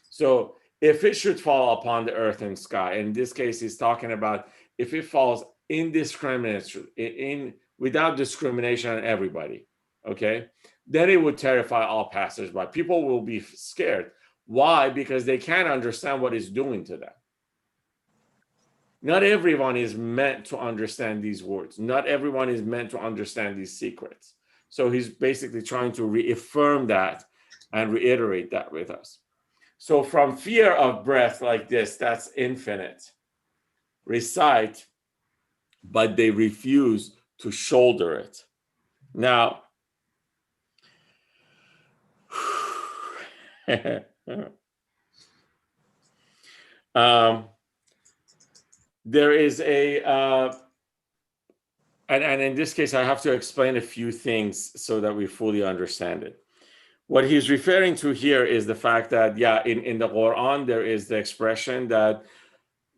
A: So if it should fall upon the earth and sky, in this case, he's talking about if it falls indiscriminately, without discrimination on everybody, okay, then it would terrify all passersby. People will be scared. Why? Because they can't understand what it's doing to them. Not everyone is meant to understand these words. Not everyone is meant to understand these secrets. So he's basically trying to reaffirm that and reiterate that with us. So from fear of breath like this, that's infinite, recite, but they refuse to shoulder it. Now, there is and in this case, I have to explain a few things so that we fully understand it. What he's referring to here is the fact that, yeah, in the Quran, there is the expression that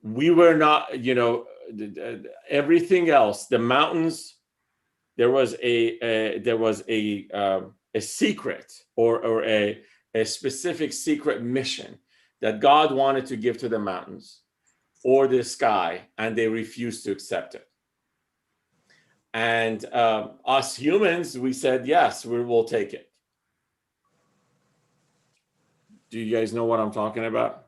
A: we were not, you know, everything else, the mountains, there was a secret or a specific secret mission that God wanted to give to the mountains or the sky, and they refused to accept it. And us humans, we said, yes, we will take it. Do you guys know what I'm talking about?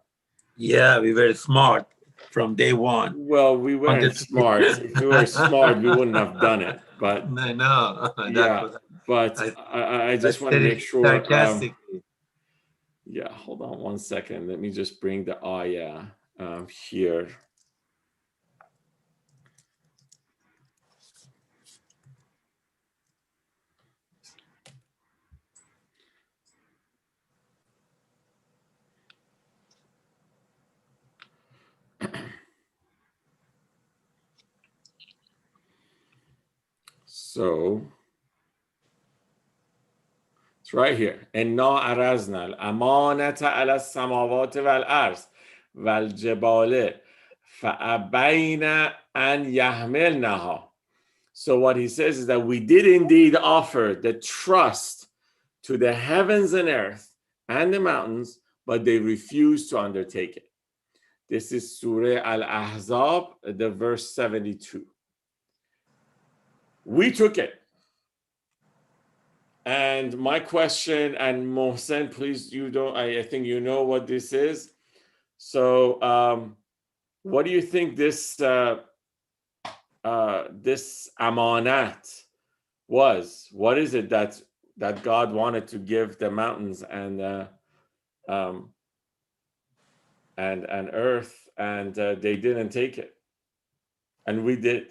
C: Yeah, we were smart from day one.
A: Well, we weren't smart. If we were smart, we wouldn't have done it. But
B: I know.
A: yeah, but I just want to make sure.
C: Sarcastically.
A: Yeah, hold on one second. Let me just bring the ayah here. So it's right here. إنا عرضنا الأمانة على السماوات والأرض والجبال فأبين أن يحملنها. So what he says is that we did indeed offer the trust to the heavens and earth and the mountains, but they refused to undertake it. This is Surah Al-Ahzab, the verse 72. We took it. And my question, and Mohsen, please, I think you know what this is. So what do you think this amanat was? What is it that God wanted to give the mountains and earth and they didn't take it, and we did.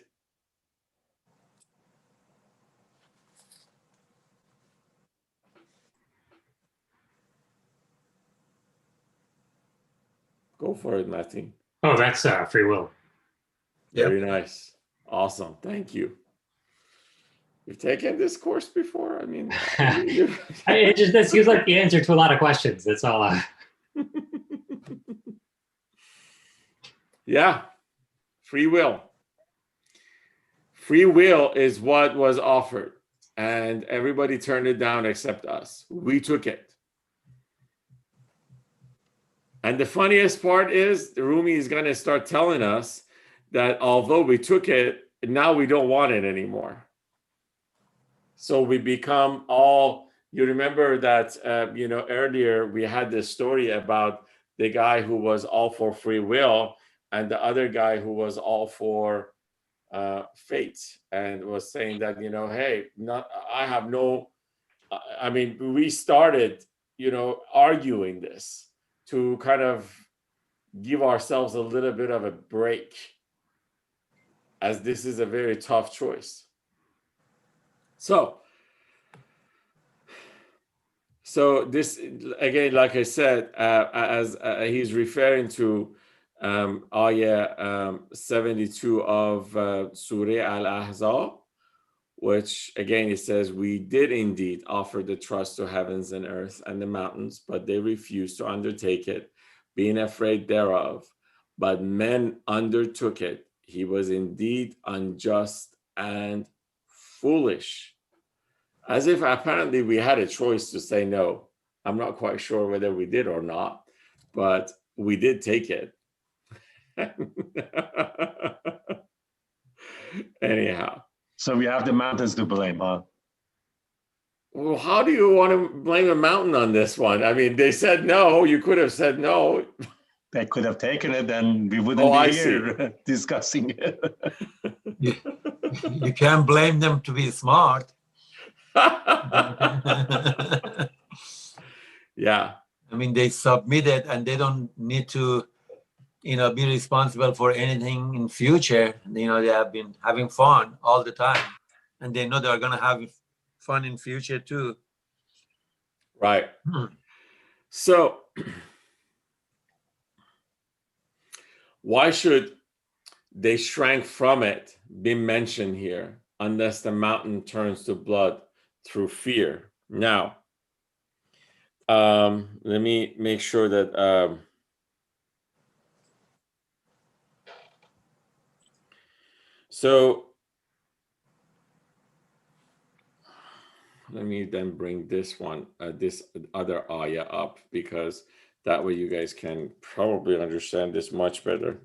A: Go for it, Martin.
D: Oh, that's free will.
A: Very nice. Awesome. Thank you. You've taken this course before? I mean,
D: That seems like the answer to a lot of questions. That's all.
A: Yeah. Free will. Free will is what was offered, and everybody turned it down except us. We took it. And the funniest part is Rumi is going to start telling us that although we took it, now we don't want it anymore. So we become all, you remember that, earlier we had this story about the guy who was all for free will and the other guy who was all for fate, and was saying that, hey, we started, arguing this to kind of give ourselves a little bit of a break, as this is a very tough choice. So this, again, like I said, as he's referring to ayah 72 of Surah Al-Ahzab, which again it says, we did indeed offer the trust to heavens and earth and the mountains, but they refused to undertake it, being afraid thereof. But men undertook it. He was indeed unjust and foolish. As if apparently we had a choice to say no. I'm not quite sure whether we did or not, but we did take it. Anyhow.
B: So we have the mountains to blame, huh?
A: Well, how do you want to blame a mountain on this one? I mean, they said no. You could have said no.
B: They could have taken it, and we wouldn't be here discussing it.
C: You can't blame them to be smart.
A: Yeah.
C: I mean, they submitted, and they don't need to, be responsible for anything in future. They have been having fun all the time, and they know they're going to have fun in future too.
A: Right. So why should they shrank from it be mentioned here, unless the mountain turns to blood through fear? Now, let me make sure that so let me then bring this one, this other ayah up, because that way you guys can probably understand this much better.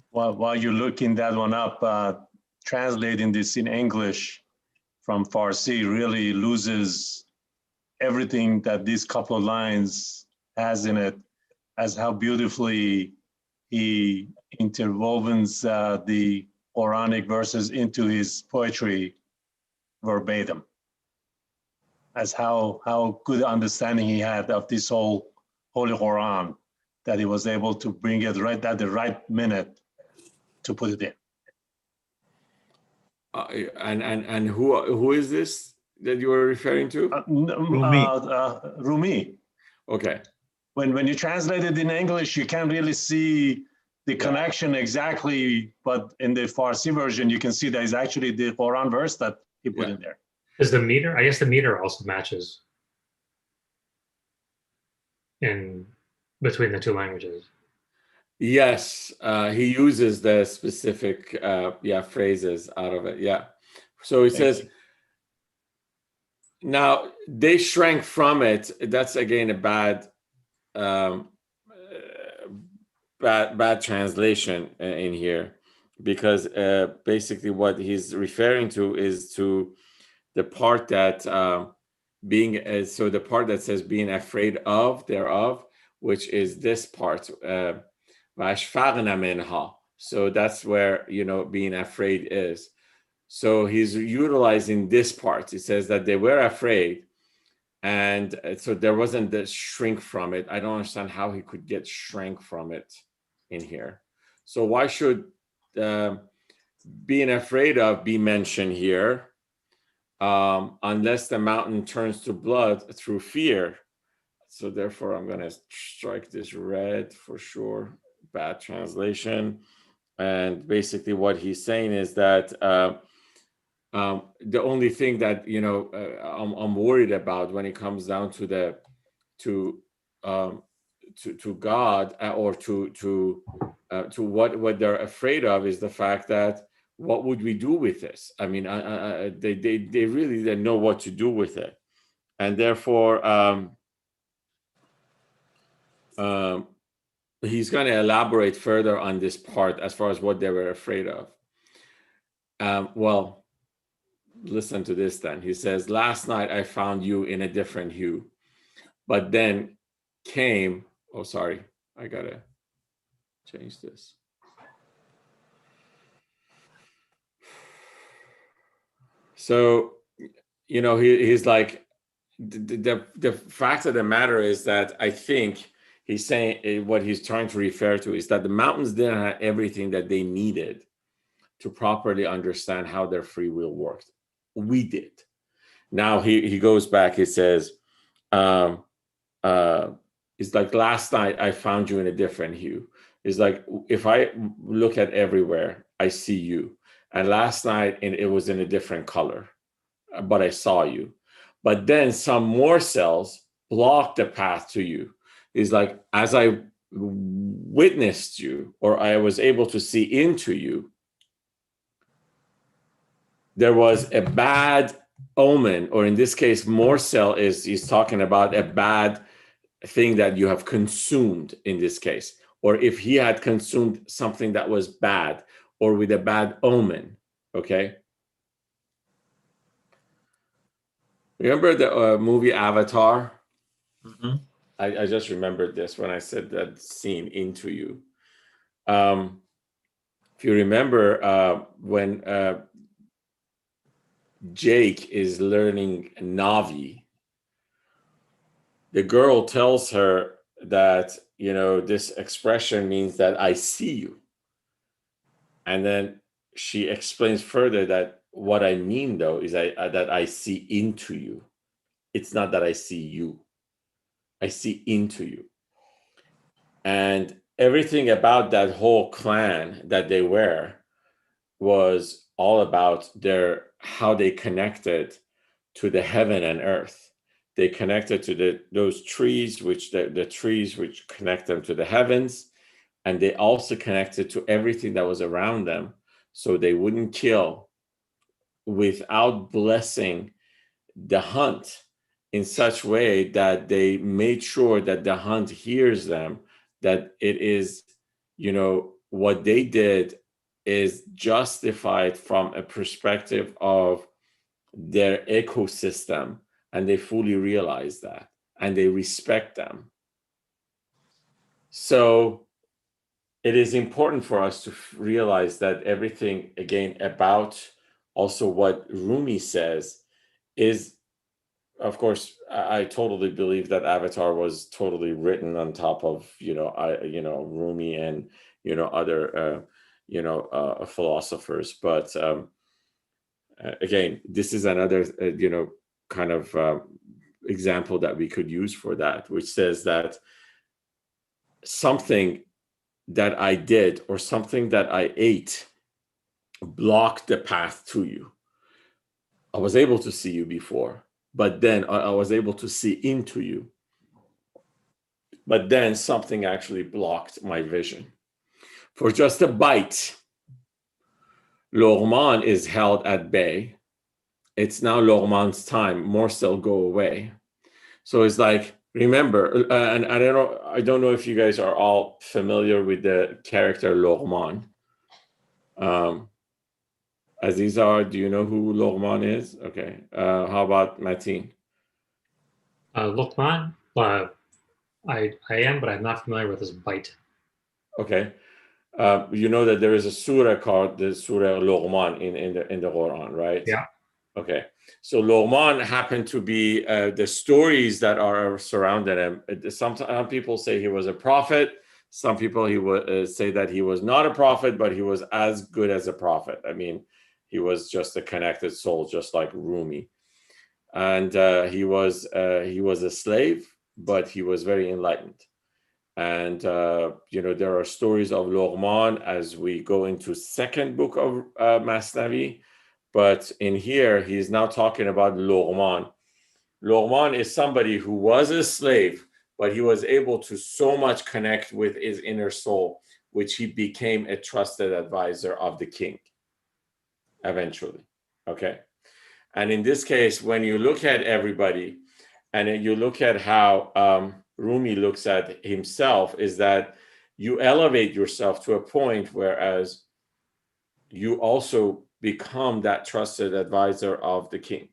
B: While you're looking that one up, translating this in English from Farsi really loses everything that these couple of lines has in it, as how beautifully he interwovens the Quranic verses into his poetry verbatim, as how good understanding he had of this whole Holy Quran, that he was able to bring it right at the right minute to put it in.
A: And who is this that you were referring to?
B: Rumi.
A: Okay.
B: When you translate it in English, you can't really see the connection exactly, but in the Farsi version, you can see that is actually the Quran verse that he put in there.
D: Is the meter? I guess the meter also matches in between the two languages.
A: Yes, he uses the specific phrases out of it. Yeah. So he says, now they shrank from it. That's again a bad translation in here, because basically what he's referring to is to the part that the part that says being afraid of thereof, which is this part. So that's where being afraid is. So he's utilizing this part. It says that they were afraid, and so there wasn't the shrink from it. I don't understand how he could get shrank from it. in here. So why should being afraid of be mentioned here, unless the mountain turns to blood through fear? So therefore, I'm going to strike this red for sure. Bad translation. And basically what he's saying is that the only thing that, I'm worried about when it comes down to God, or to what they're afraid of, is the fact that what would we do with this? I mean, they really didn't know what to do with it. And therefore, he's going to elaborate further on this part as far as what they were afraid of. Well, listen to this then. He says, last night I found you in a different hue, but then came, oh, sorry, I got to change this. So, he's like, the fact of the matter is that I think he's saying, what he's trying to refer to is that the mountains didn't have everything that they needed to properly understand how their free will worked. We did. Now he goes back, he says, it's like, last night I found you in a different hue. It's like, if I look at everywhere, I see you. And last night it was in a different color, but I saw you. But then some more cells blocked the path to you. It's like, as I witnessed you, or I was able to see into you, there was a bad omen, or in this case, more cell is talking about a bad thing that you have consumed in this case, or if he had consumed something that was bad or with a bad omen. Okay. Remember the movie Avatar?
C: Mm-hmm.
A: I just remembered this when I said that scene, into you. If you remember, when Jake is learning Navi, the girl tells her that, this expression means that I see you. And then she explains further that what I mean, though, is that I see into you. It's not that I see you. I see into you. And everything about that whole clan that they were was all about how they connected to the heaven and earth. They connected to those trees, which the trees which connect them to the heavens, and they also connected to everything that was around them, so they wouldn't kill without blessing the hunt in such way that they made sure that the hunt hears them, that it is, what they did is justified from a perspective of their ecosystem, and they fully realize that, and they respect them. So it is important for us to realize that everything, again, about also what Rumi says is, of course, I totally believe that Avatar was totally written on top of, Rumi and, other, philosophers. But again, this is another, kind of example that we could use for that, which says that something that I did or something that I ate blocked the path to you. I was able to see you before, but then I was able to see into you. But then something actually blocked my vision. For just a bite, Lorman is held at bay. It's now Lorman's time. Morcel, go away. So it's like, remember, and I don't know if you guys are all familiar with the character Lorman. Azizar, do you know who Lorman is? Okay. How about Mateen?
D: Luqman, I am, but I'm not familiar with his bite.
A: Okay. You know that there is a surah called the Surah Luqman in the Quran, right?
D: Yeah.
A: Okay. So Luqman happened to be the stories that are surrounding him. Some people say he was a prophet. Some people he would say that he was not a prophet, but he was as good as a prophet. I mean, he was just a connected soul, just like Rumi. And he was a slave, but he was very enlightened. And there are stories of Luqman as we go into second book of Masnavi, but in here he's now talking about Luqman. Luqman is somebody who was a slave, but he was able to so much connect with his inner soul, which he became a trusted advisor of the king eventually. Okay. And in this case, when you look at everybody and you look at how Rumi looks at himself, is that you elevate yourself to a point whereas you also become that trusted advisor of the king.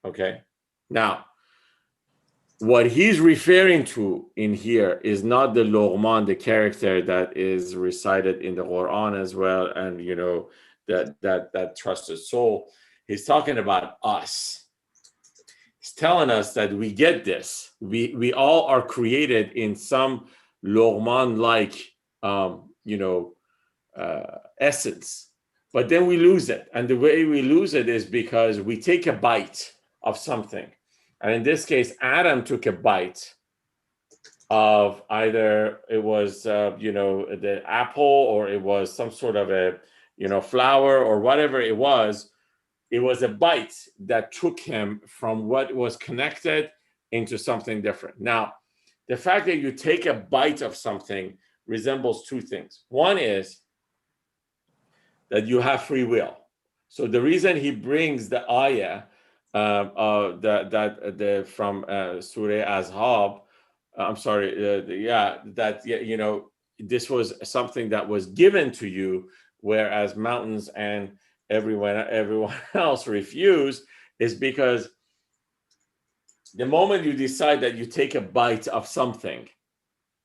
A: Okay. Now, what he's referring to in here is not the Luqman, the character that is recited in the Quran as well, and that trusted soul. He's talking about us. He's telling us that we get this. We all are created in some Luqman-like, essence, but then we lose it. And the way we lose it is because we take a bite of something. And in this case, Adam took a bite of either it was, the apple, or it was some sort of a, flower, or whatever it was. It was a bite that took him from what was connected into something different. Now, the fact that you take a bite of something resembles two things. One is that you have free will. So the reason he brings the ayah from Surah Ashab, this was something that was given to you, whereas mountains and everyone else refused, is because the moment you decide that you take a bite of something,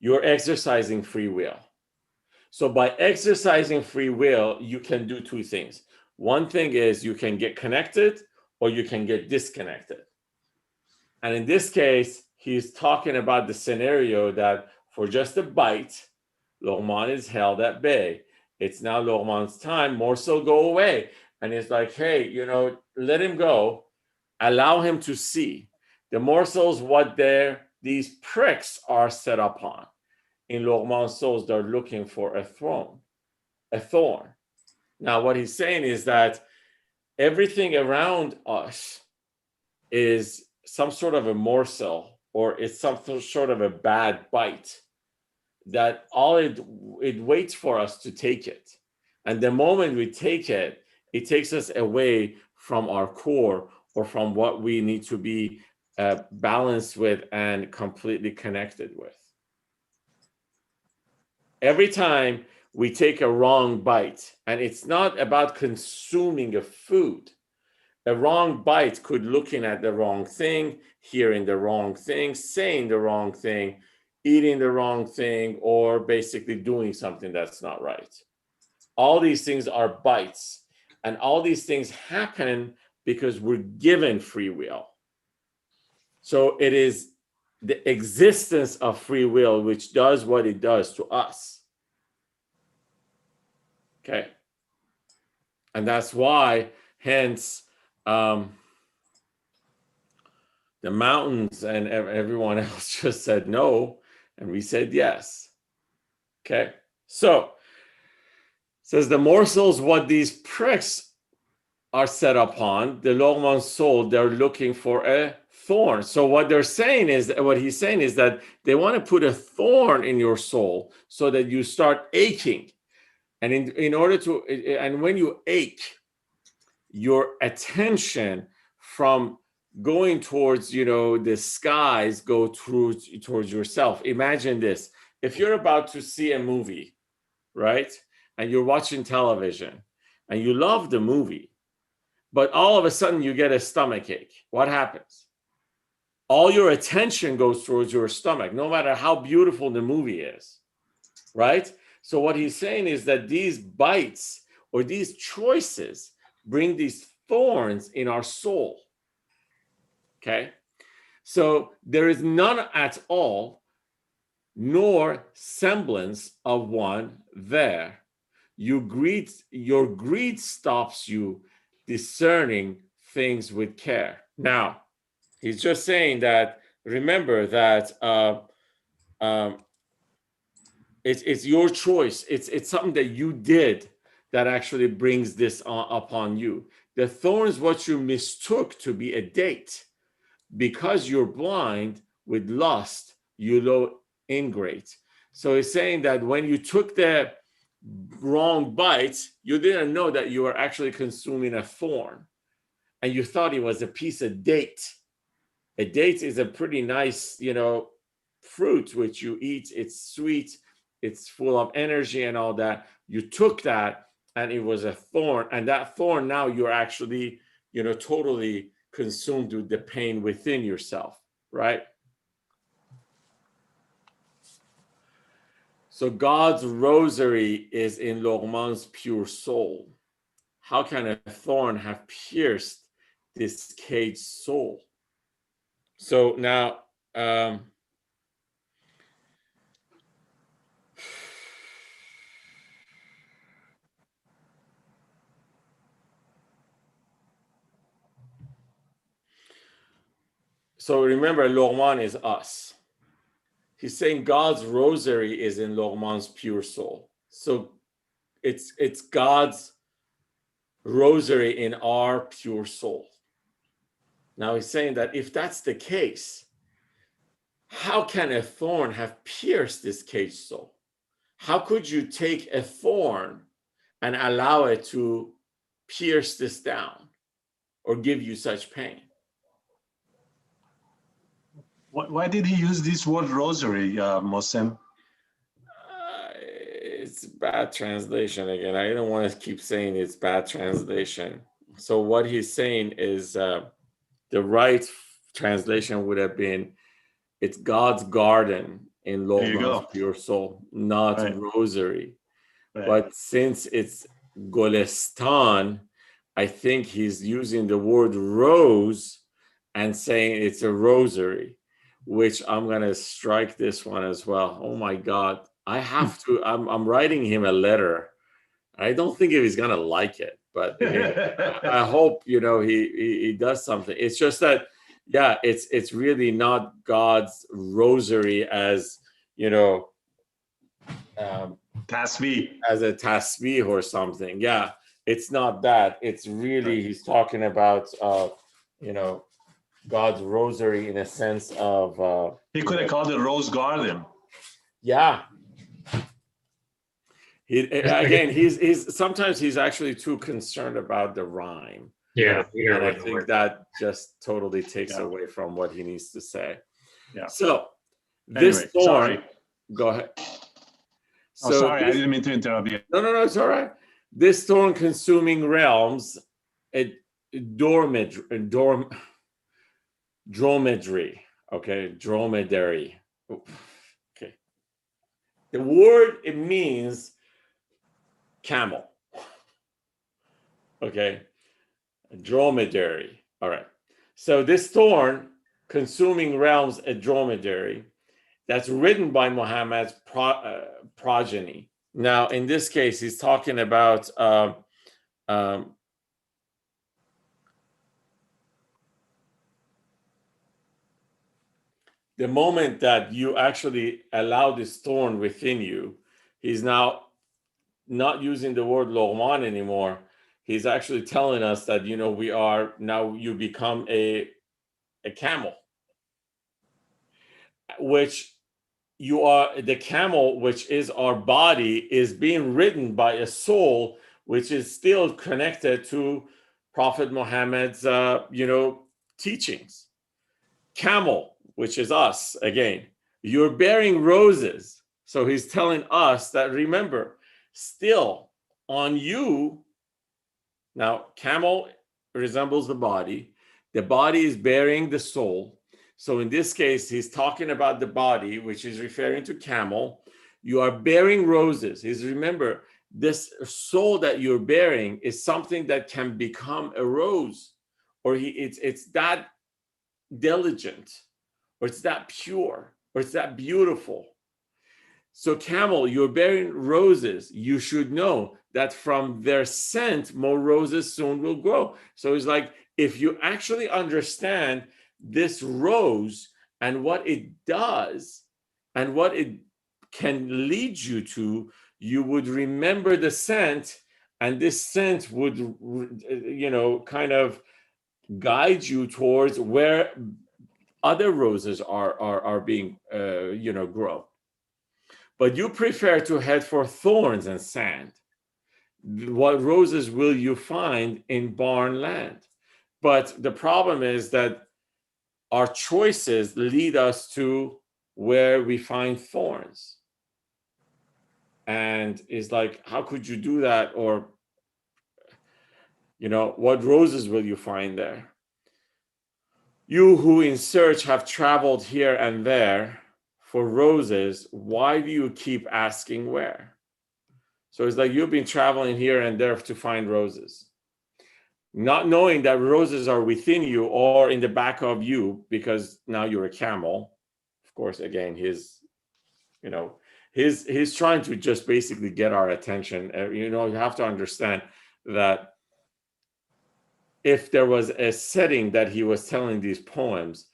A: you're exercising free will. So by exercising free will, you can do two things. One thing is you can get connected or you can get disconnected. And in this case, he's talking about the scenario that for just a bite, Luqman is held at bay. It's now Luqman's time. Morsel, go away. And it's like, hey, let him go. Allow him to see. The morsels, what these pricks are set upon. In Luqman's souls, they're looking for a thorn. Now, what he's saying is that everything around us is some sort of a morsel, or it's some sort of a bad bite, that all it waits for us to take it. And the moment we take it, it takes us away from our core, or from what we need to be balanced with and completely connected with. Every time we take a wrong bite, and it's not about consuming a food. A wrong bite could looking at the wrong thing, hearing the wrong thing, saying the wrong thing, eating the wrong thing, or basically doing something that's not right. All these things are bites, and all these things happen because we're given free will. So it is the existence of free will which does what it does to us. Okay. And that's why, hence, the mountains and everyone else just said no, and we said yes. Okay. So, says the morsels, what these pricks are set upon, the Luqman soul, they're looking for a thorn. So what he's saying is that they want to put a thorn in your soul so that you start aching. And and when you ache, your attention from going towards, the skies go towards yourself. Imagine this. If you're about to see a movie, right? And you're watching television and you love the movie, but all of a sudden you get a stomach ache. What happens? All your attention goes towards your stomach, no matter how beautiful the movie is, right? So what he's saying is that these bites or these choices bring these thorns in our soul. Okay? So there is none at all nor semblance of one there. Your greed stops you discerning things with care. Now, he's just saying that, remember that it's your choice. It's something that you did that actually brings this upon you. The thorns, what you mistook to be a date, because you're blind with lust, you know ingrate. So he's saying that when you took the wrong bite, you didn't know that you were actually consuming a thorn, and you thought it was a piece of date. A date is a pretty nice, fruit which you eat. It's sweet, it's full of energy and all that. You took that, and it was a thorn, and that thorn, now you're actually, totally consumed with the pain within yourself, right? So God's rosary is in Lorman's pure soul. How can a thorn have pierced this caged soul? So now, so remember, Lorman is us. He's saying God's rosary is in Lorman's pure soul. So it's God's rosary in our pure soul. Now he's saying that if that's the case, how can a thorn have pierced this caged soul? How could you take a thorn and allow it to pierce this down or give you such pain?
B: Why did he use this word rosary, Mohsen?
A: It's bad translation again. I don't want to keep saying it's bad translation. So what he's saying is the right translation would have been, it's God's garden in Logos pure soul, not rosary. Right. But since it's Golestan, I think he's using the word rose and saying it's a rosary, which I'm going to strike this one as well. Oh my God. I have to, I'm writing him a letter. I don't think if he's going to like it, but I hope, he does something. It's just that, yeah, it's really not God's rosary as,
B: tasbih,
A: as a tasbih or something. Yeah, it's not that. It's really, he's talking about, God's rosary in a sense of.
B: He could have called it Rose Garden.
A: Yeah. He's sometimes he's actually too concerned about the rhyme.
D: Yeah.
A: And I think that just totally takes away from what he needs to say.
B: Yeah.
A: So this thorn,
B: sorry.
A: Go ahead.
B: So sorry, I didn't mean to interrupt you.
A: No, it's all right. This thorn consuming realms, dromedary. Okay, dromedary. Okay. The word, it means camel. Okay. Dromedary. All right. So this thorn consuming realms, a dromedary, that's written by Muhammad's progeny. Now, in this case, he's talking about the moment that you actually allow this thorn within you. He's now not using the word Lorman anymore. He's actually telling us that, we are now, you become a camel, which you are, the camel, which is our body, is being ridden by a soul, which is still connected to Prophet Muhammad's, teachings. Camel, which is us, again, you're bearing roses. So he's telling us that, remember, still on you, now camel resembles the body is bearing the soul. So in this case, he's talking about the body, which is referring to camel. You are bearing roses. Remember, this soul that you're bearing is something that can become a rose, or it's that diligent, or it's that pure, or it's that beautiful. So camel, you're bearing roses. You should know that from their scent, more roses soon will grow. So it's like, if you actually understand this rose and what it does and what it can lead you to, you would remember the scent, and this scent would, kind of guide you towards where other roses are being, grow. But you prefer to head for thorns and sand. What roses will you find in barren land? But the problem is that our choices lead us to where we find thorns. And it's like, how could you do that? Or, what roses will you find there? You who in search have traveled here and there for roses, why do you keep asking where? So it's like you've been traveling here and there to find roses, not knowing that roses are within you or in the back of you, because now you're a camel. Of course, again, he's trying to just basically get our attention. You have to understand that if there was a setting that he was telling these poems,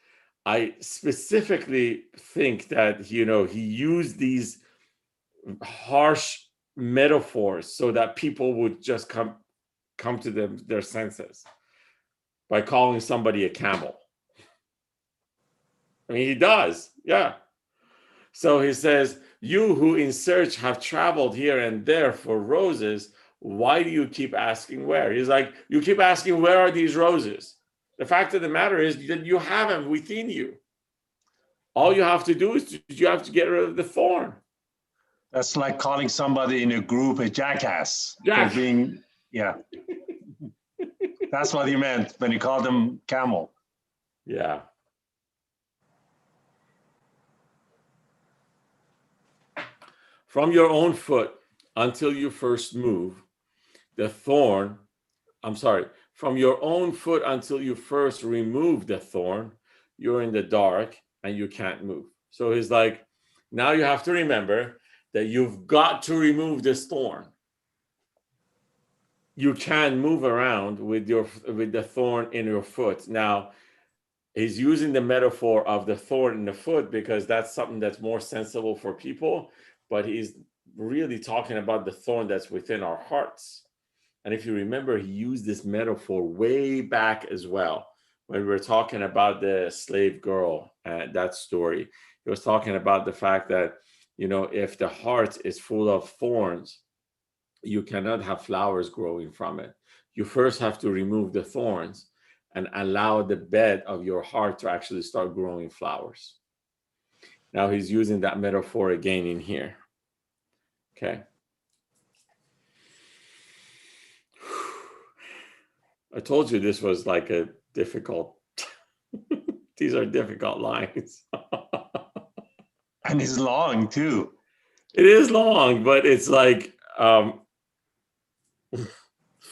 A: I specifically think that, he used these harsh metaphors so that people would just come to their senses by calling somebody a camel. I mean, he does. Yeah. So he says, you who in search have traveled here and there for roses, why do you keep asking where? He's like, you keep asking, where are these roses? The fact of the matter is that you have them within you. All you have to do is you have to get rid of the thorn.
B: That's like calling somebody in a group a jackass
A: Yeah.
B: for being, yeah. That's what he meant when he called him camel.
A: Yeah. From your own foot until you first move, from your own foot until you first remove the thorn, you're in the dark and you can't move. So he's like, now you have to remember that you've got to remove this thorn. You can't move around with the thorn in your foot. Now, he's using the metaphor of the thorn in the foot because that's something that's more sensible for people, but he's really talking about the thorn that's within our hearts. And if you remember, he used this metaphor way back as well when we were talking about the slave girl, that story. He was talking about the fact that, if the heart is full of thorns, you cannot have flowers growing from it. You first have to remove the thorns and allow the bed of your heart to actually start growing flowers. Now he's using that metaphor again in here. Okay. I told you this was like a difficult, these are difficult lines.
B: And it's long too.
A: It is long, but it's like,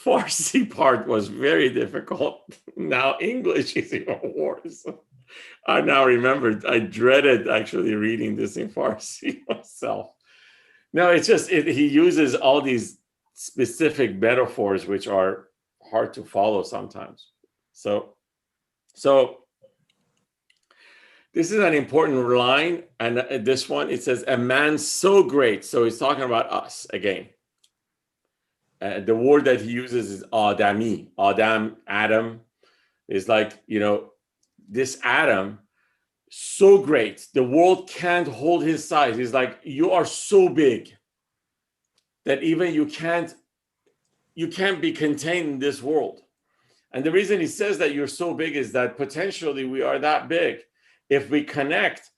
A: Farsi part was very difficult. Now English is even worse. I now remember I dreaded actually reading this in Farsi myself. No, it's just, he uses all these specific metaphors which are hard to follow sometimes. So this is an important line, and this one, it says, a man so great. So he's talking about us again. The word that he uses is Adami. Adam is like, this Adam, so great. The world can't hold his size. He's like, you are so big that even you can't be contained in this world. And the reason he says that you're so big is that potentially we are that big. If we connect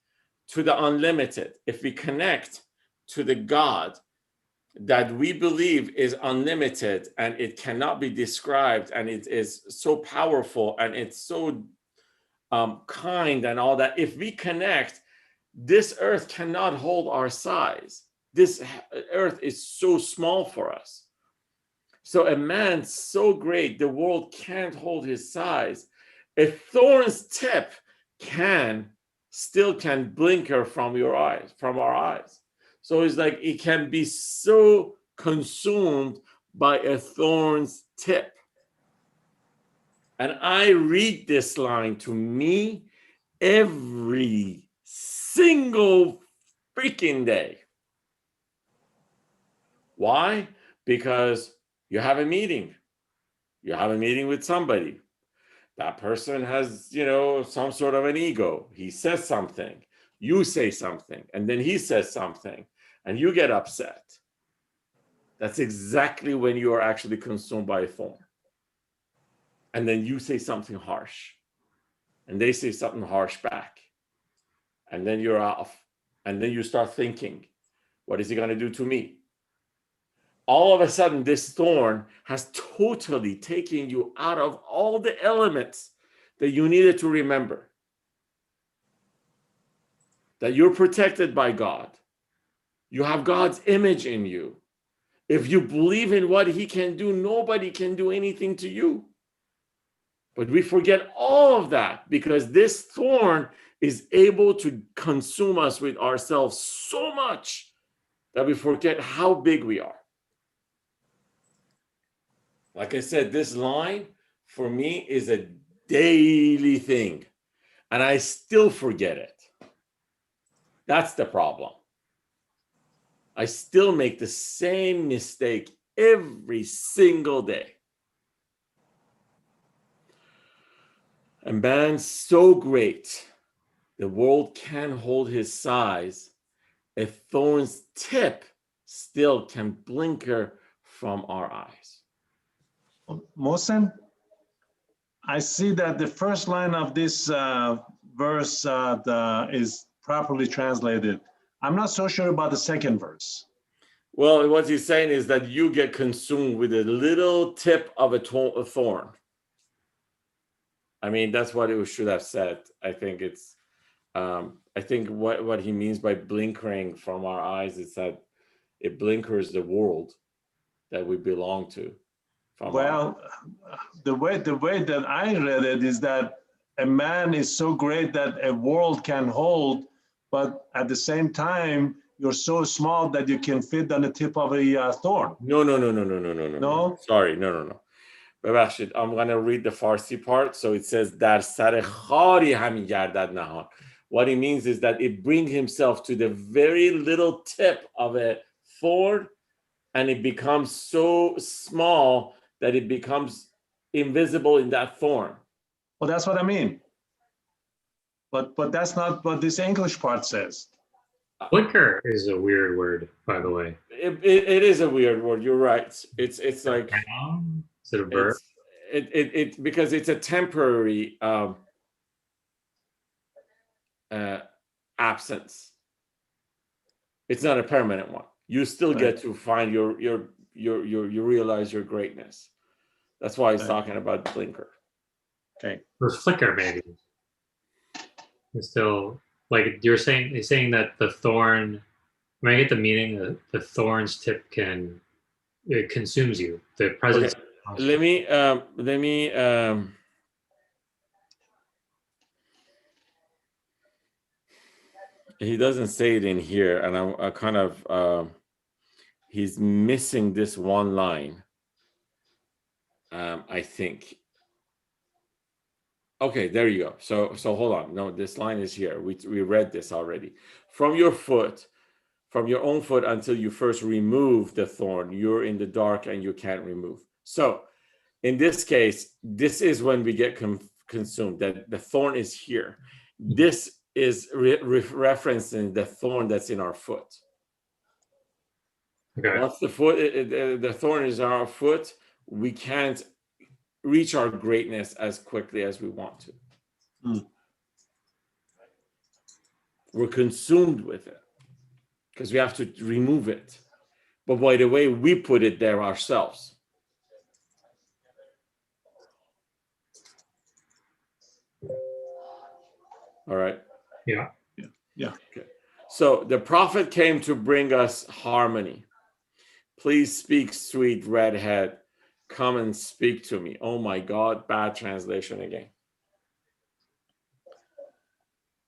A: to the unlimited, if we connect to the God that we believe is unlimited and it cannot be described, and it is so powerful and it's so kind and all that, if we connect, this earth cannot hold our size. This earth is so small for us. So a man so great, the world can't hold his size. A thorn's tip can blinker from our eyes. So it's like it can be so consumed by a thorn's tip. And I read this line to me every single freaking day. Why? Because you have a meeting. You have a meeting with somebody. That person has, some sort of an ego. He says something. You say something. And then he says something. And you get upset. That's exactly when you are actually consumed by a thorn. And then you say something harsh. And they say something harsh back. And then you're off. And then you start thinking, what is he going to do to me? All of a sudden, this thorn has totally taken you out of all the elements that you needed to remember. That you're protected by God. You have God's image in you. If you believe in what he can do, nobody can do anything to you. But we forget all of that because this thorn is able to consume us with ourselves so much that we forget how big we are. Like I said, this line for me is a daily thing, and I still forget it. That's the problem. I still make the same mistake every single day. A man so great, the world can hold his size. A thorn's tip still can blinker from our eyes.
B: Mohsen, I see that the first line of this verse is properly translated. I'm not so sure about the second verse.
A: Well, what he's saying is that you get consumed with a little tip of a thorn. I mean, that's what it should have said. I think it's, I think what he means by blinkering from our eyes is that it blinkers the world that we belong to.
B: Well, the way that I read it is that a man is so great that a world can hold, but at the same time, you're so small that you can fit on the tip of a thorn.
A: No.
B: No?
A: Sorry, no. ببخشید, I'm going to read the Farsi part. So it says, در سر خاری همی گردد نهان. What it means is that it brings himself to the very little tip of a thorn, and it becomes so small that it becomes invisible in that thorn.
B: Well, that's what I mean. But that's not what this English part says.
D: Blinker is a weird word, by the way.
A: It is a weird word. You're right. It's like,
D: is it a verb?
A: It because it's a temporary absence. It's not a permanent one. You still get to find you realize your greatness. That's why he's talking about blinker.
B: Okay.
D: Or flicker, maybe. It's still, like you're saying, he's saying that the thorn, when I get the meaning, the thorn's tip it consumes you. The presence.
A: Okay. Let me he doesn't say it in here, and I kind of he's missing this one line. I think. Okay, there you go. So hold on. No, this line is here. We read this already. From your own foot until you first remove the thorn, you're in the dark and you can't remove. So in this case, this is when we get consumed, that the thorn is here. This is referencing the thorn that's in our foot.
D: Okay.
A: Once the thorn is in our foot, we can't reach our greatness as quickly as we want to. We're consumed with it because we have to remove it. But by the way, we put it there ourselves. All right.
B: Yeah.
A: Okay. So the prophet came to bring us harmony. Please speak, sweet redhead. Come and speak to me. Oh my God, bad translation again.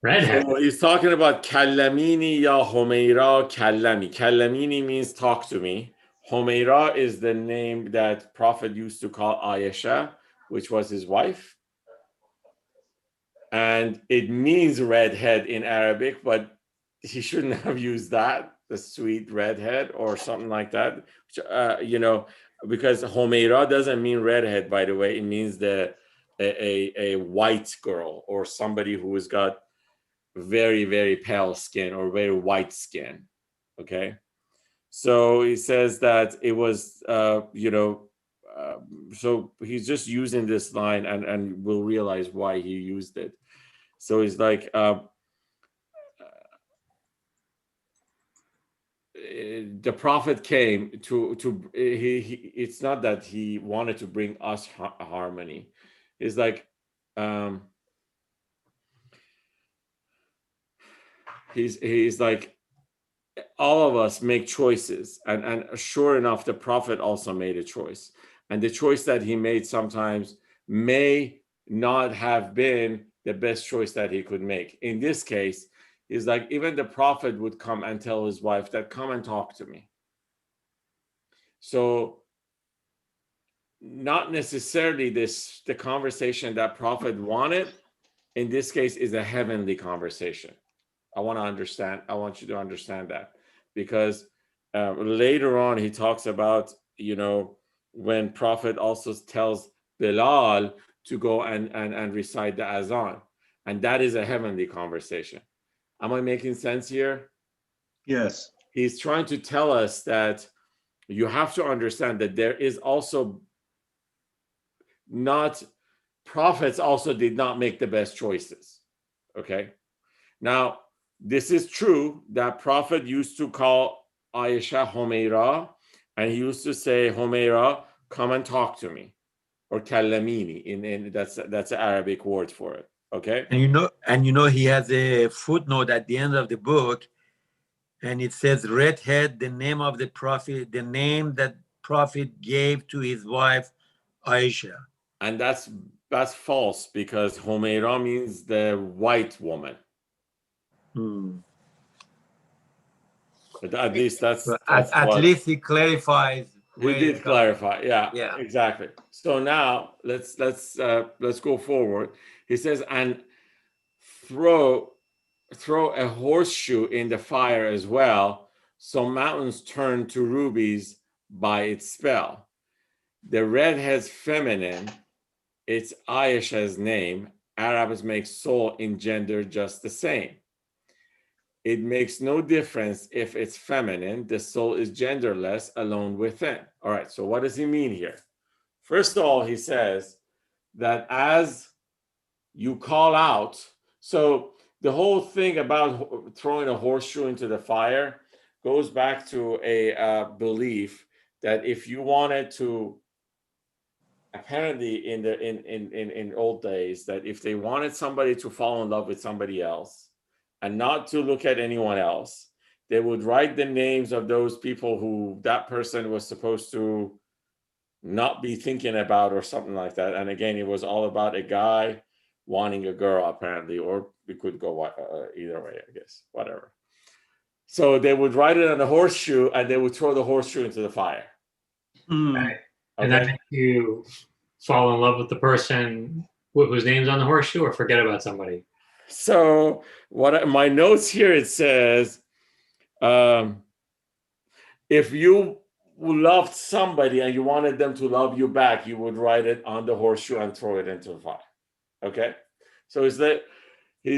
D: Redhead.
A: So he's talking about Kallamini ya Homeira Kallami. Kallamini means talk to me. Homeira is the name that Prophet used to call Ayesha, which was his wife. And it means redhead in Arabic, but he shouldn't have used that, the sweet redhead or something like that. Because Homeira doesn't mean redhead, by the way. It means a white girl or somebody who has got very, very pale skin or very white skin. Okay. So he says that it was, so he's just using this line and we'll realize why he used it. So he's like, the prophet came it's not that he wanted to bring us harmony. It's like, he's like, all of us make choices, and sure enough, the prophet also made a choice, and the choice that he made sometimes may not have been the best choice that he could make. In this case, is like even the prophet would come and tell his wife that, come and talk to me. So not necessarily the conversation that prophet wanted in this case is a heavenly conversation. I want you to understand that, because later on he talks about, when prophet also tells Bilal to go and recite the azan, and that is a heavenly conversation. Am I making sense here?
B: Yes.
A: He's trying to tell us that you have to understand that there is also not, prophets also did not make the best choices. Okay. Now, this is true that prophet used to call Aisha Homeira, and he used to say, Homeira, come and talk to me, or Kallamini, in that's an Arabic word for it. Okay.
C: And he has a footnote at the end of the book, and it says redhead, the name of the prophet, the name that prophet gave to his wife Aisha.
A: And that's false, because Homeira means the white woman. But at least that's
C: at least he clarifies.
A: He did clarify. Yeah,
C: Yeah.
A: exactly. So now let's go forward. He says, and throw a horseshoe in the fire as well, so mountains turn to rubies by its spell. The redhead's feminine, it's Ayesha's name. Arabs make soul in gender just the same. It makes no difference if it's feminine. The soul is genderless, alone within. All right, so what does he mean here? First of all, he says that as you call out, so the whole thing about throwing a horseshoe into the fire goes back to a belief that if you wanted to, apparently in old days, that if they wanted somebody to fall in love with somebody else and not to look at anyone else, they would write the names of those people who that person was supposed to not be thinking about, or something like that. And again, it was all about a guy wanting a girl, apparently, or it could go either way, I guess, whatever. So they would write it on a horseshoe, and they would throw the horseshoe into the fire.
D: Okay. And that makes you fall in love with the person whose name's on the horseshoe, or forget about somebody?
A: So my notes here, it says, if you loved somebody and you wanted them to love you back, you would write it on the horseshoe and throw it into the fire. Okay. So he's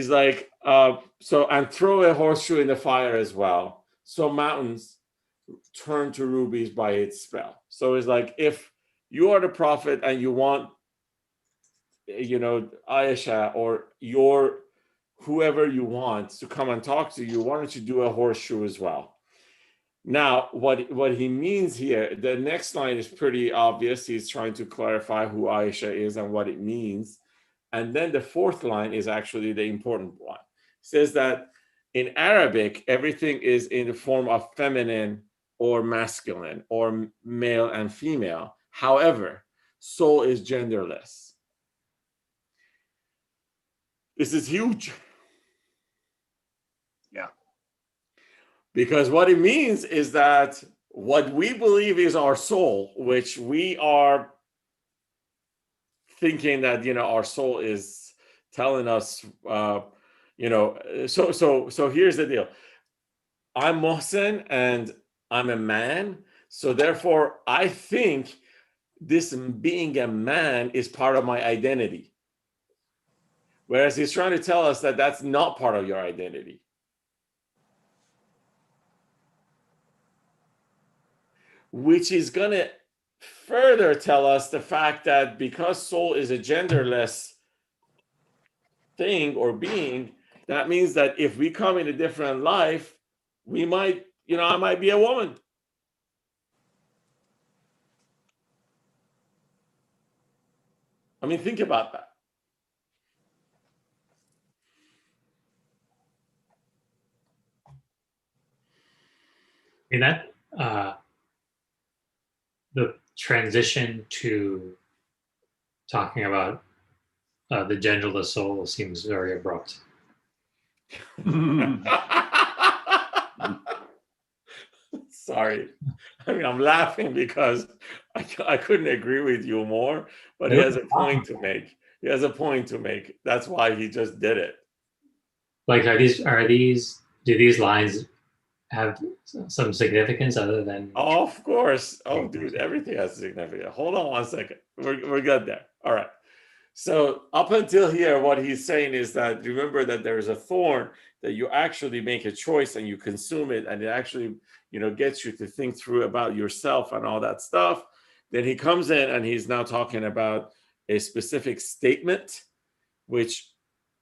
A: like, and throw a horseshoe in the fire as well, so mountains turn to rubies by its spell. So it's like, if you are the prophet and you want, Aisha or whoever you want to come and talk to you, why don't you do a horseshoe as well? Now, what he means here, the next line is pretty obvious. He's trying to clarify who Aisha is and what it means. And then the fourth line is actually the important one. It says that in Arabic, everything is in the form of feminine or masculine, or male and female. However, soul is genderless. This is huge. Because what it means is that what we believe is our soul, which we are thinking that, our soul is telling us, so here's the deal. I'm Mohsen and I'm a man. So therefore, I think this being a man is part of my identity. Whereas he's trying to tell us that that's not part of your identity. Which is going to further tell us the fact that because soul is a genderless thing or being, that means that if we come in a different life, we might, I might be a woman. I mean, think about that.
D: I mean, that the transition to talking about the genderless soul seems very abrupt.
A: Sorry. I mean, I'm laughing because I couldn't agree with you more, but he has a point to make. He has a point to make. That's why he just did it.
D: Like, do these lines have some significance other than?
A: Oh, of course. Oh, dude, everything has significance. Hold on one second. We're good there. All right. So up until here, what he's saying is that remember that there is a thorn that you actually make a choice and you consume it, and it actually, gets you to think through about yourself and all that stuff. Then he comes in and he's now talking about a specific statement, which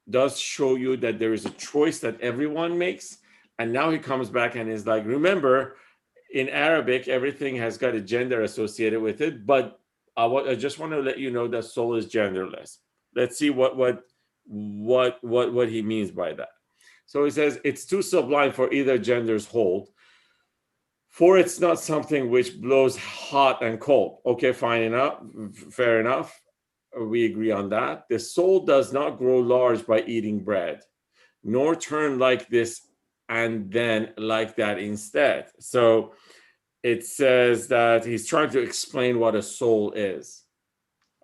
A: does show you that there is a choice that everyone makes. And now he comes back and is like, remember, in Arabic, everything has got a gender associated with it, but I just want to let you know that soul is genderless. Let's see what he means by that. So he says, it's too sublime for either gender's hold, for it's not something which blows hot and cold. Okay, fine enough, fair enough. We agree on that. The soul does not grow large by eating bread, nor turn like this and then like that instead. So it says that he's trying to explain what a soul is.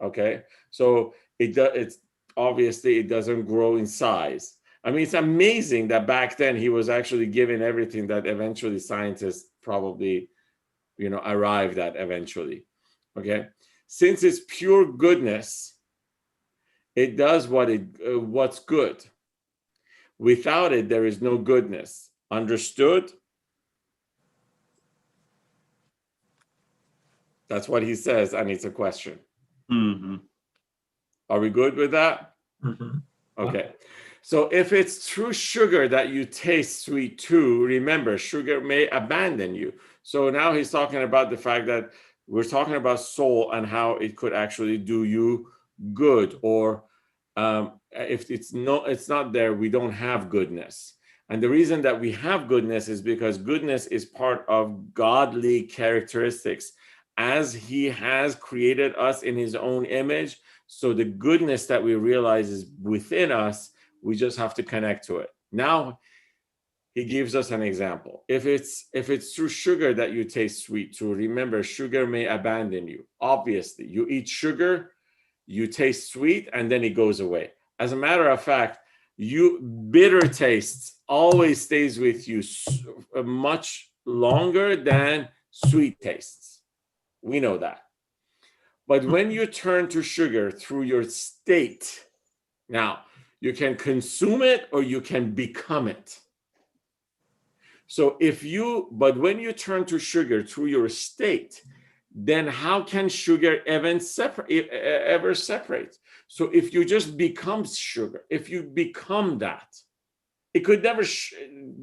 A: Okay, so it's obviously it doesn't grow in size. I mean, it's amazing that back then he was actually given everything that eventually scientists probably, arrived at eventually. Okay, since it's pure goodness, it does what's good. Without it, there is no goodness. Understood? That's what he says, and it's a question.
B: Mm-hmm.
A: Are we good with that?
C: Mm-hmm.
A: Okay. So if it's through sugar that you taste sweet too, remember, sugar may abandon you. So now he's talking about the fact that we're talking about soul and how it could actually do you good, or if it's not there, we don't have goodness. And the reason that we have goodness is because goodness is part of godly characteristics, as he has created us in his own image. So the goodness that we realize is within us. We just have to connect to it. Now he gives us an example. If it's through sugar that you taste sweet too, remember, sugar may abandon you. Obviously, you eat sugar, you taste sweet, and then it goes away. As a matter of fact, bitter taste always stays with you much longer than sweet tastes. We know that. But when you turn to sugar through your state, now you can consume it or you can become it. So but when you turn to sugar through your state, then how can sugar ever separate? So if you just become sugar, if you become that, it could never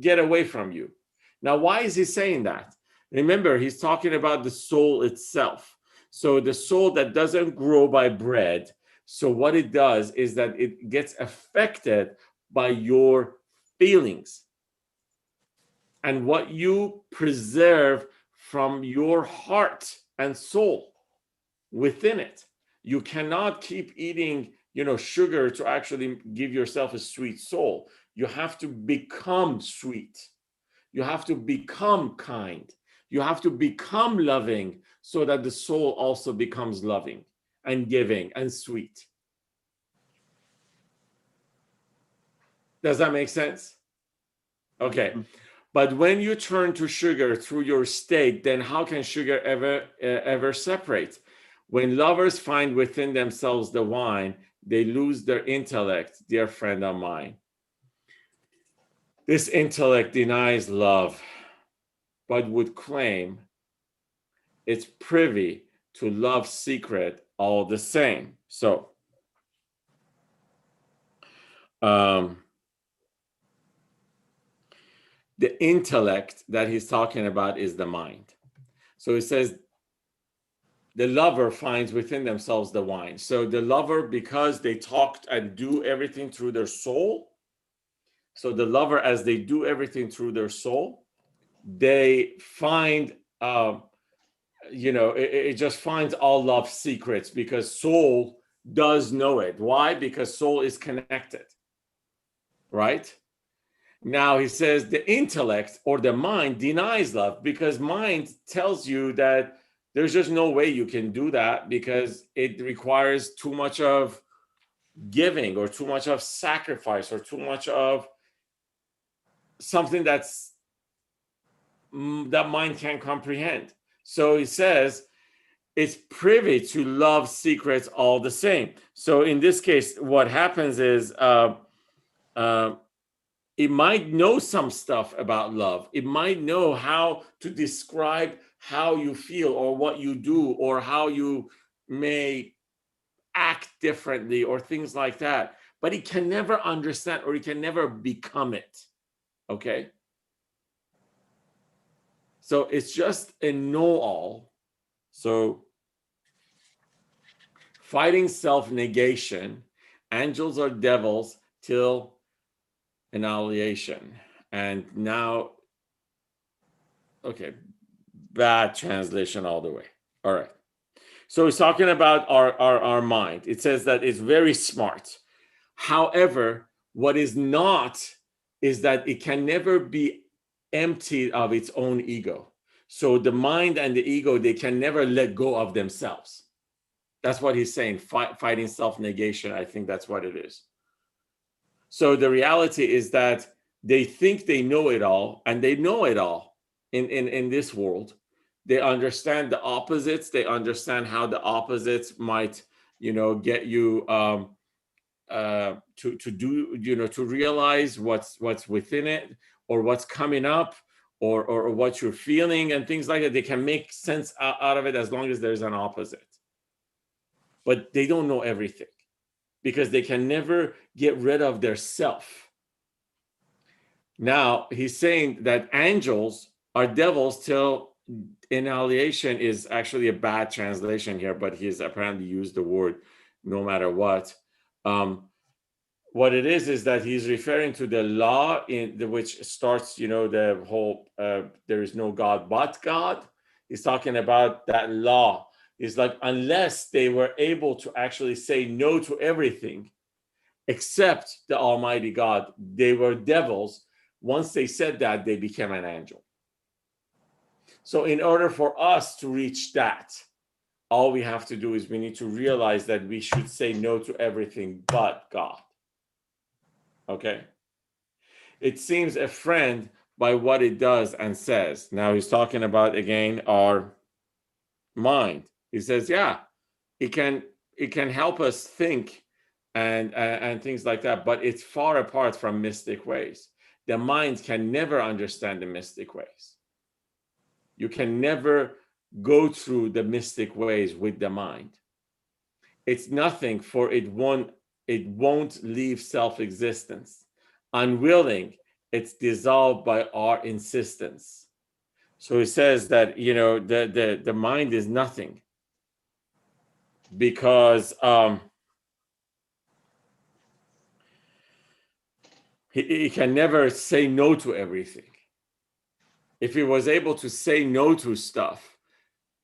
A: get away from you. Now, why is he saying that? Remember, he's talking about the soul itself. So the soul that doesn't grow by bread. So what it does is that it gets affected by your feelings and what you preserve from your heart and soul within it. You cannot keep eating, sugar to actually give yourself a sweet soul. You have to become sweet. You have to become kind. You have to become loving so that the soul also becomes loving and giving and sweet. Does that make sense? Okay. But when you turn to sugar through your state, then how can sugar ever separate? When lovers find within themselves the wine, they lose their intellect, dear friend of mine. This intellect denies love, but would claim it's privy to love's secret all the same. So, the intellect that he's talking about is the mind. So he says, the lover finds within themselves the wine. So the lover, because they talked and do everything through their soul, so the lover, as they do everything through their soul, they find, it just finds all love's secrets because soul does know it. Why? Because soul is connected, right? Now he says the intellect or the mind denies love because mind tells you that there's just no way you can do that because it requires too much of giving or too much of sacrifice or too much of something that mind can't comprehend. So he says it's privy to love's secrets all the same. So in this case, what happens is it might know some stuff about love. It might know how to describe how you feel or what you do or how you may act differently or things like that. But it can never understand or it can never become it. Okay? So it's just a know-all. So fighting self-negation, angels or devils till annihilation. And now, okay, bad translation all the way. All right. So he's talking about our mind. It says that it's very smart. However, what is not is that it can never be emptied of its own ego. So the mind and the ego, they can never let go of themselves. That's what he's saying, fighting self-negation. I think that's what it is. So the reality is that they think they know it all, and they know it all in this world. They understand the opposites. They understand how the opposites might, get you to do, to realize what's within it or what's coming up or what you're feeling and things like that. They can make sense out of it as long as there's an opposite. But they don't know everything because they can never get rid of their self. Now, he's saying that angels are devils till annihilation is actually a bad translation here, but he's apparently used the word no matter what. What it is that he's referring to the law which starts, the whole there is no God but God. He's talking about that law. It's like unless they were able to actually say no to everything except the Almighty God, they were devils. Once they said that, they became an angel. So in order for us to reach that, all we have to do is we need to realize that we should say no to everything but God. Okay? It seems a friend by what it does and says. Now he's talking about, again, our mind. He says, yeah, it can help us think and things like that, but it's far apart from mystic ways. The mind can never understand the mystic ways. You can never go through the mystic ways with the mind. It's nothing, for it won't leave self-existence. Unwilling, it's dissolved by our insistence. So he says that, the mind is nothing because he can never say no to everything. If he was able to say no to stuff,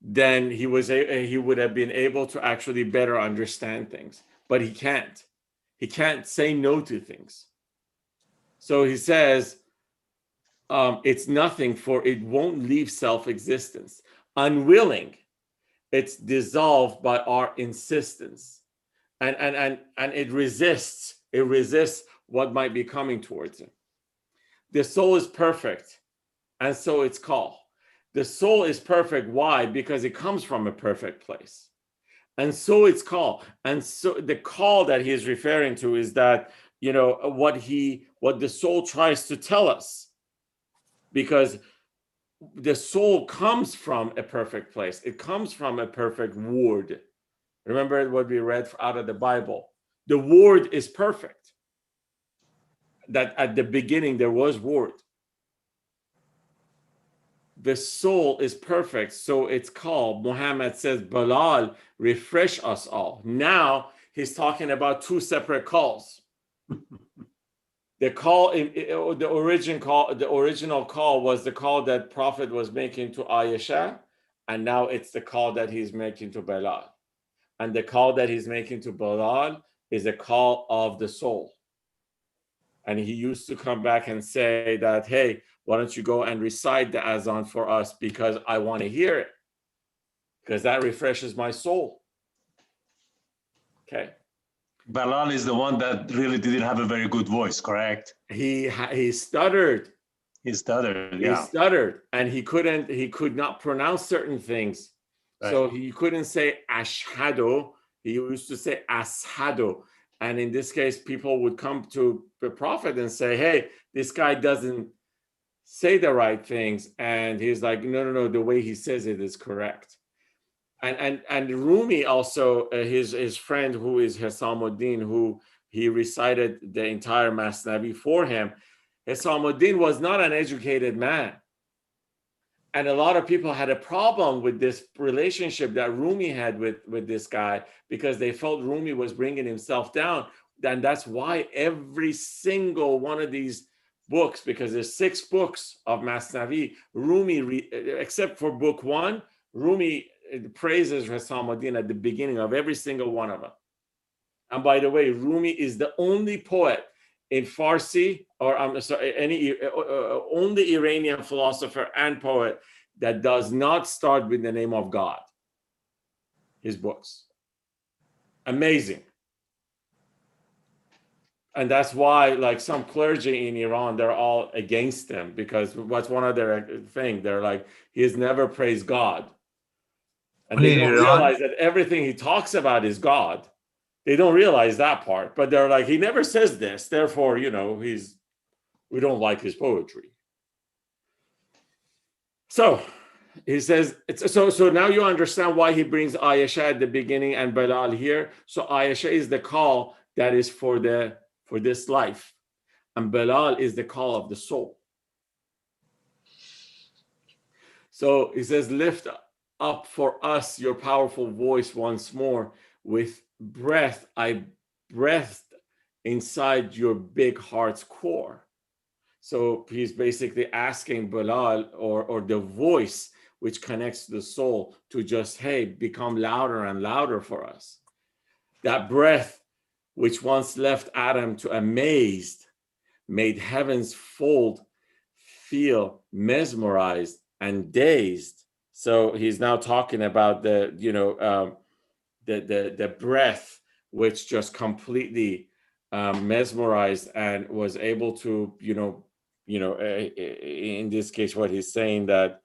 A: then he would have been able to actually better understand things. But he can't. He can't say no to things. So he says, it's nothing, for it won't leave self-existence. Unwilling, it's dissolved by our insistence, and it resists what might be coming towards it. The soul is perfect, and so it's called. The soul is perfect. Why? Because it comes from a perfect place. And so it's called. And so the call that he is referring to is that, what the soul tries to tell us, because the soul comes from a perfect place. It comes from a perfect word. Remember what we read out of the Bible. The word is perfect. That at the beginning there was word. The soul is perfect, so it's called. Muhammad says, Bilal, refresh us all. Now he's talking about two separate calls. The original call was the call that Prophet was making to Aisha, and now it's the call that he's making to Bilal. And the call that he's making to Bilal is a call of the soul. And he used to come back and say that, hey, why don't you go and recite the azan for us, because I want to hear it, because that refreshes my soul. Okay.
B: Bilal is the one that really didn't have a very good voice, correct?
A: He stuttered.
B: He stuttered, yeah.
A: He stuttered, and he could not pronounce certain things. Right. So he couldn't say ashhadu. He used to say ashadu. And in this case, people would come to the Prophet and say, hey, this guy doesn't say the right things. And he's like, no, the way he says it is correct. And Rumi also, his friend who is Hisamuddin, who he recited the entire Masnavi for him. Hisamuddin was not an educated man. And a lot of people had a problem with this relationship that Rumi had with this guy, because they felt Rumi was bringing himself down. And that's why every single one of these books, because there's 6 books of Masnavi, Rumi, except for book 1, Rumi praises Hisamuddin at the beginning of every single one of them. And by the way, Rumi is the only poet in Farsi, or only Iranian philosopher and poet that does not start with the name of God. His books. Amazing. And that's why, like, some clergy in Iran, they're all against him, because what's one of their thing? They're like, he has never praised God. And they don't realize that everything he talks about is God. They don't realize that part, but they're like, he never says this, therefore, we don't like his poetry. So he says, so now you understand why he brings Ayesha at the beginning and Bilal here. So Ayesha is the call that is for this life, and Bilal is the call of the soul. So he says, lift up for us your powerful voice once more. With breath I breathed inside your big heart's core. So he's basically asking Bilal, or the voice which connects to the soul, to just, hey, become louder and louder for us. That breath which once left Adam to amazed, made heaven's fold feel mesmerized and dazed. So he's now talking about the breath which just completely mesmerized and was able to, in this case, what he's saying, that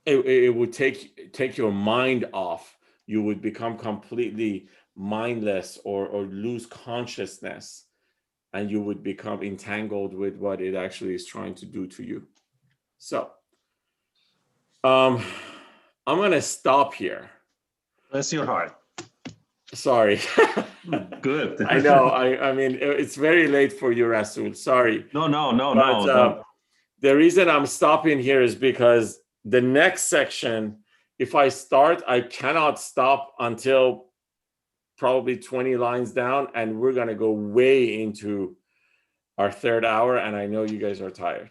A: it would take your mind off. You would become completely mindless or lose consciousness, and you would become entangled with what it actually is trying to do to you. So I'm going to stop here.
B: Bless your heart.
A: Sorry.
B: Good.
A: I know. I mean, it's very late for you, Rasul. Sorry.
B: No.
A: The reason I'm stopping here is because the next section, if I start, I cannot stop until probably 20 lines down, and we're going to go way into our 3rd hour, and I know you guys are tired.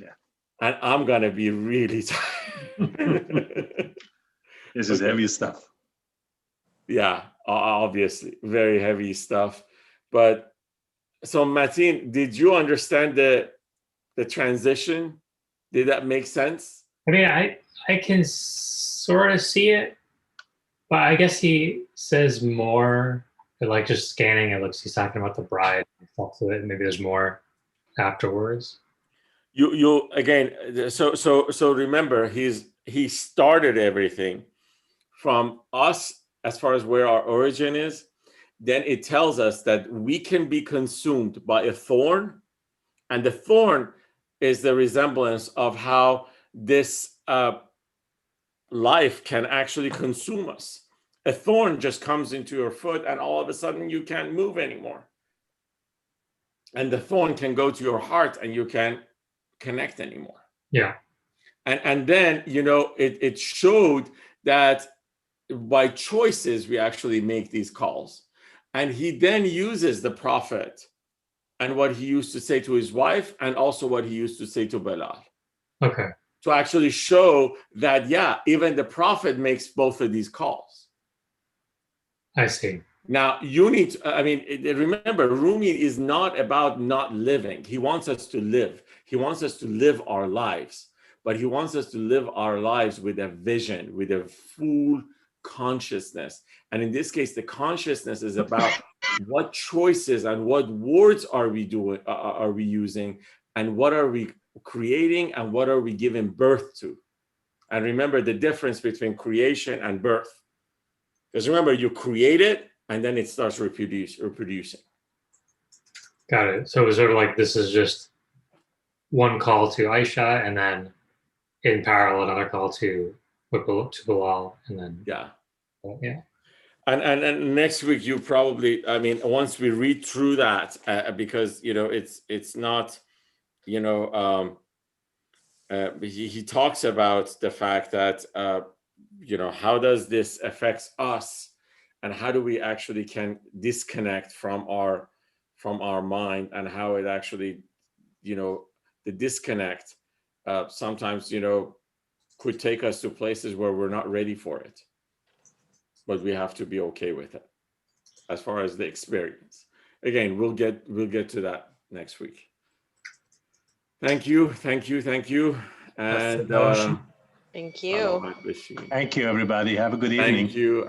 B: Yeah.
A: And I'm going to be really tired.
B: This is heavy stuff.
A: Yeah, obviously, very heavy stuff. But So Martin, did you understand the transition? Did that make sense?
D: I mean, I can sort of see it, but I guess he says more. Like just scanning, it looks he's talking about the bride and stuff to it. Maybe there's more afterwards.
A: You again. So remember, he started everything from us as far as where our origin is. Then it tells us that we can be consumed by a thorn, and the thorn is the resemblance of how this life can actually consume us. A thorn just comes into your foot, and all of a sudden you can't move anymore. And the thorn can go to your heart, and you can't connect anymore.
D: Yeah.
A: And then, you know, it showed that by choices we actually make these calls. And he then uses the prophet and what he used to say to his wife, and also what he used to say to Bilal.
D: Okay.
A: To actually show that, yeah, even the prophet makes both of these calls.
D: I see.
A: Now, you need to, I mean, remember, Rumi is not about not living. He wants us to live. He wants us to live our lives, but he wants us to live our lives with a vision, with a full consciousness. And in this case, the consciousness is about what choices and what words are we doing, are we using, and what are we creating, and what are we giving birth to. And remember the difference between creation and birth. Because remember, you create it, and then it starts reproducing.
D: Got it. So it was sort of like this is just one call to Aisha, and then in parallel another call to Bilal, and then
A: Yeah.
D: Yeah.
A: And next week you probably, I mean, once we read through that, because you know it's not, you know, he talks about the fact that you know, how does this affect us, and how do we actually can disconnect from our mind, and how it actually, you know, the disconnect sometimes, you know, could take us to places where we're not ready for it, but we have to be okay with it as far as the experience. Again, we'll get to that next week. Thank you. And
E: Thank you.
B: Thank you, everybody. Have a good evening.
A: thank you.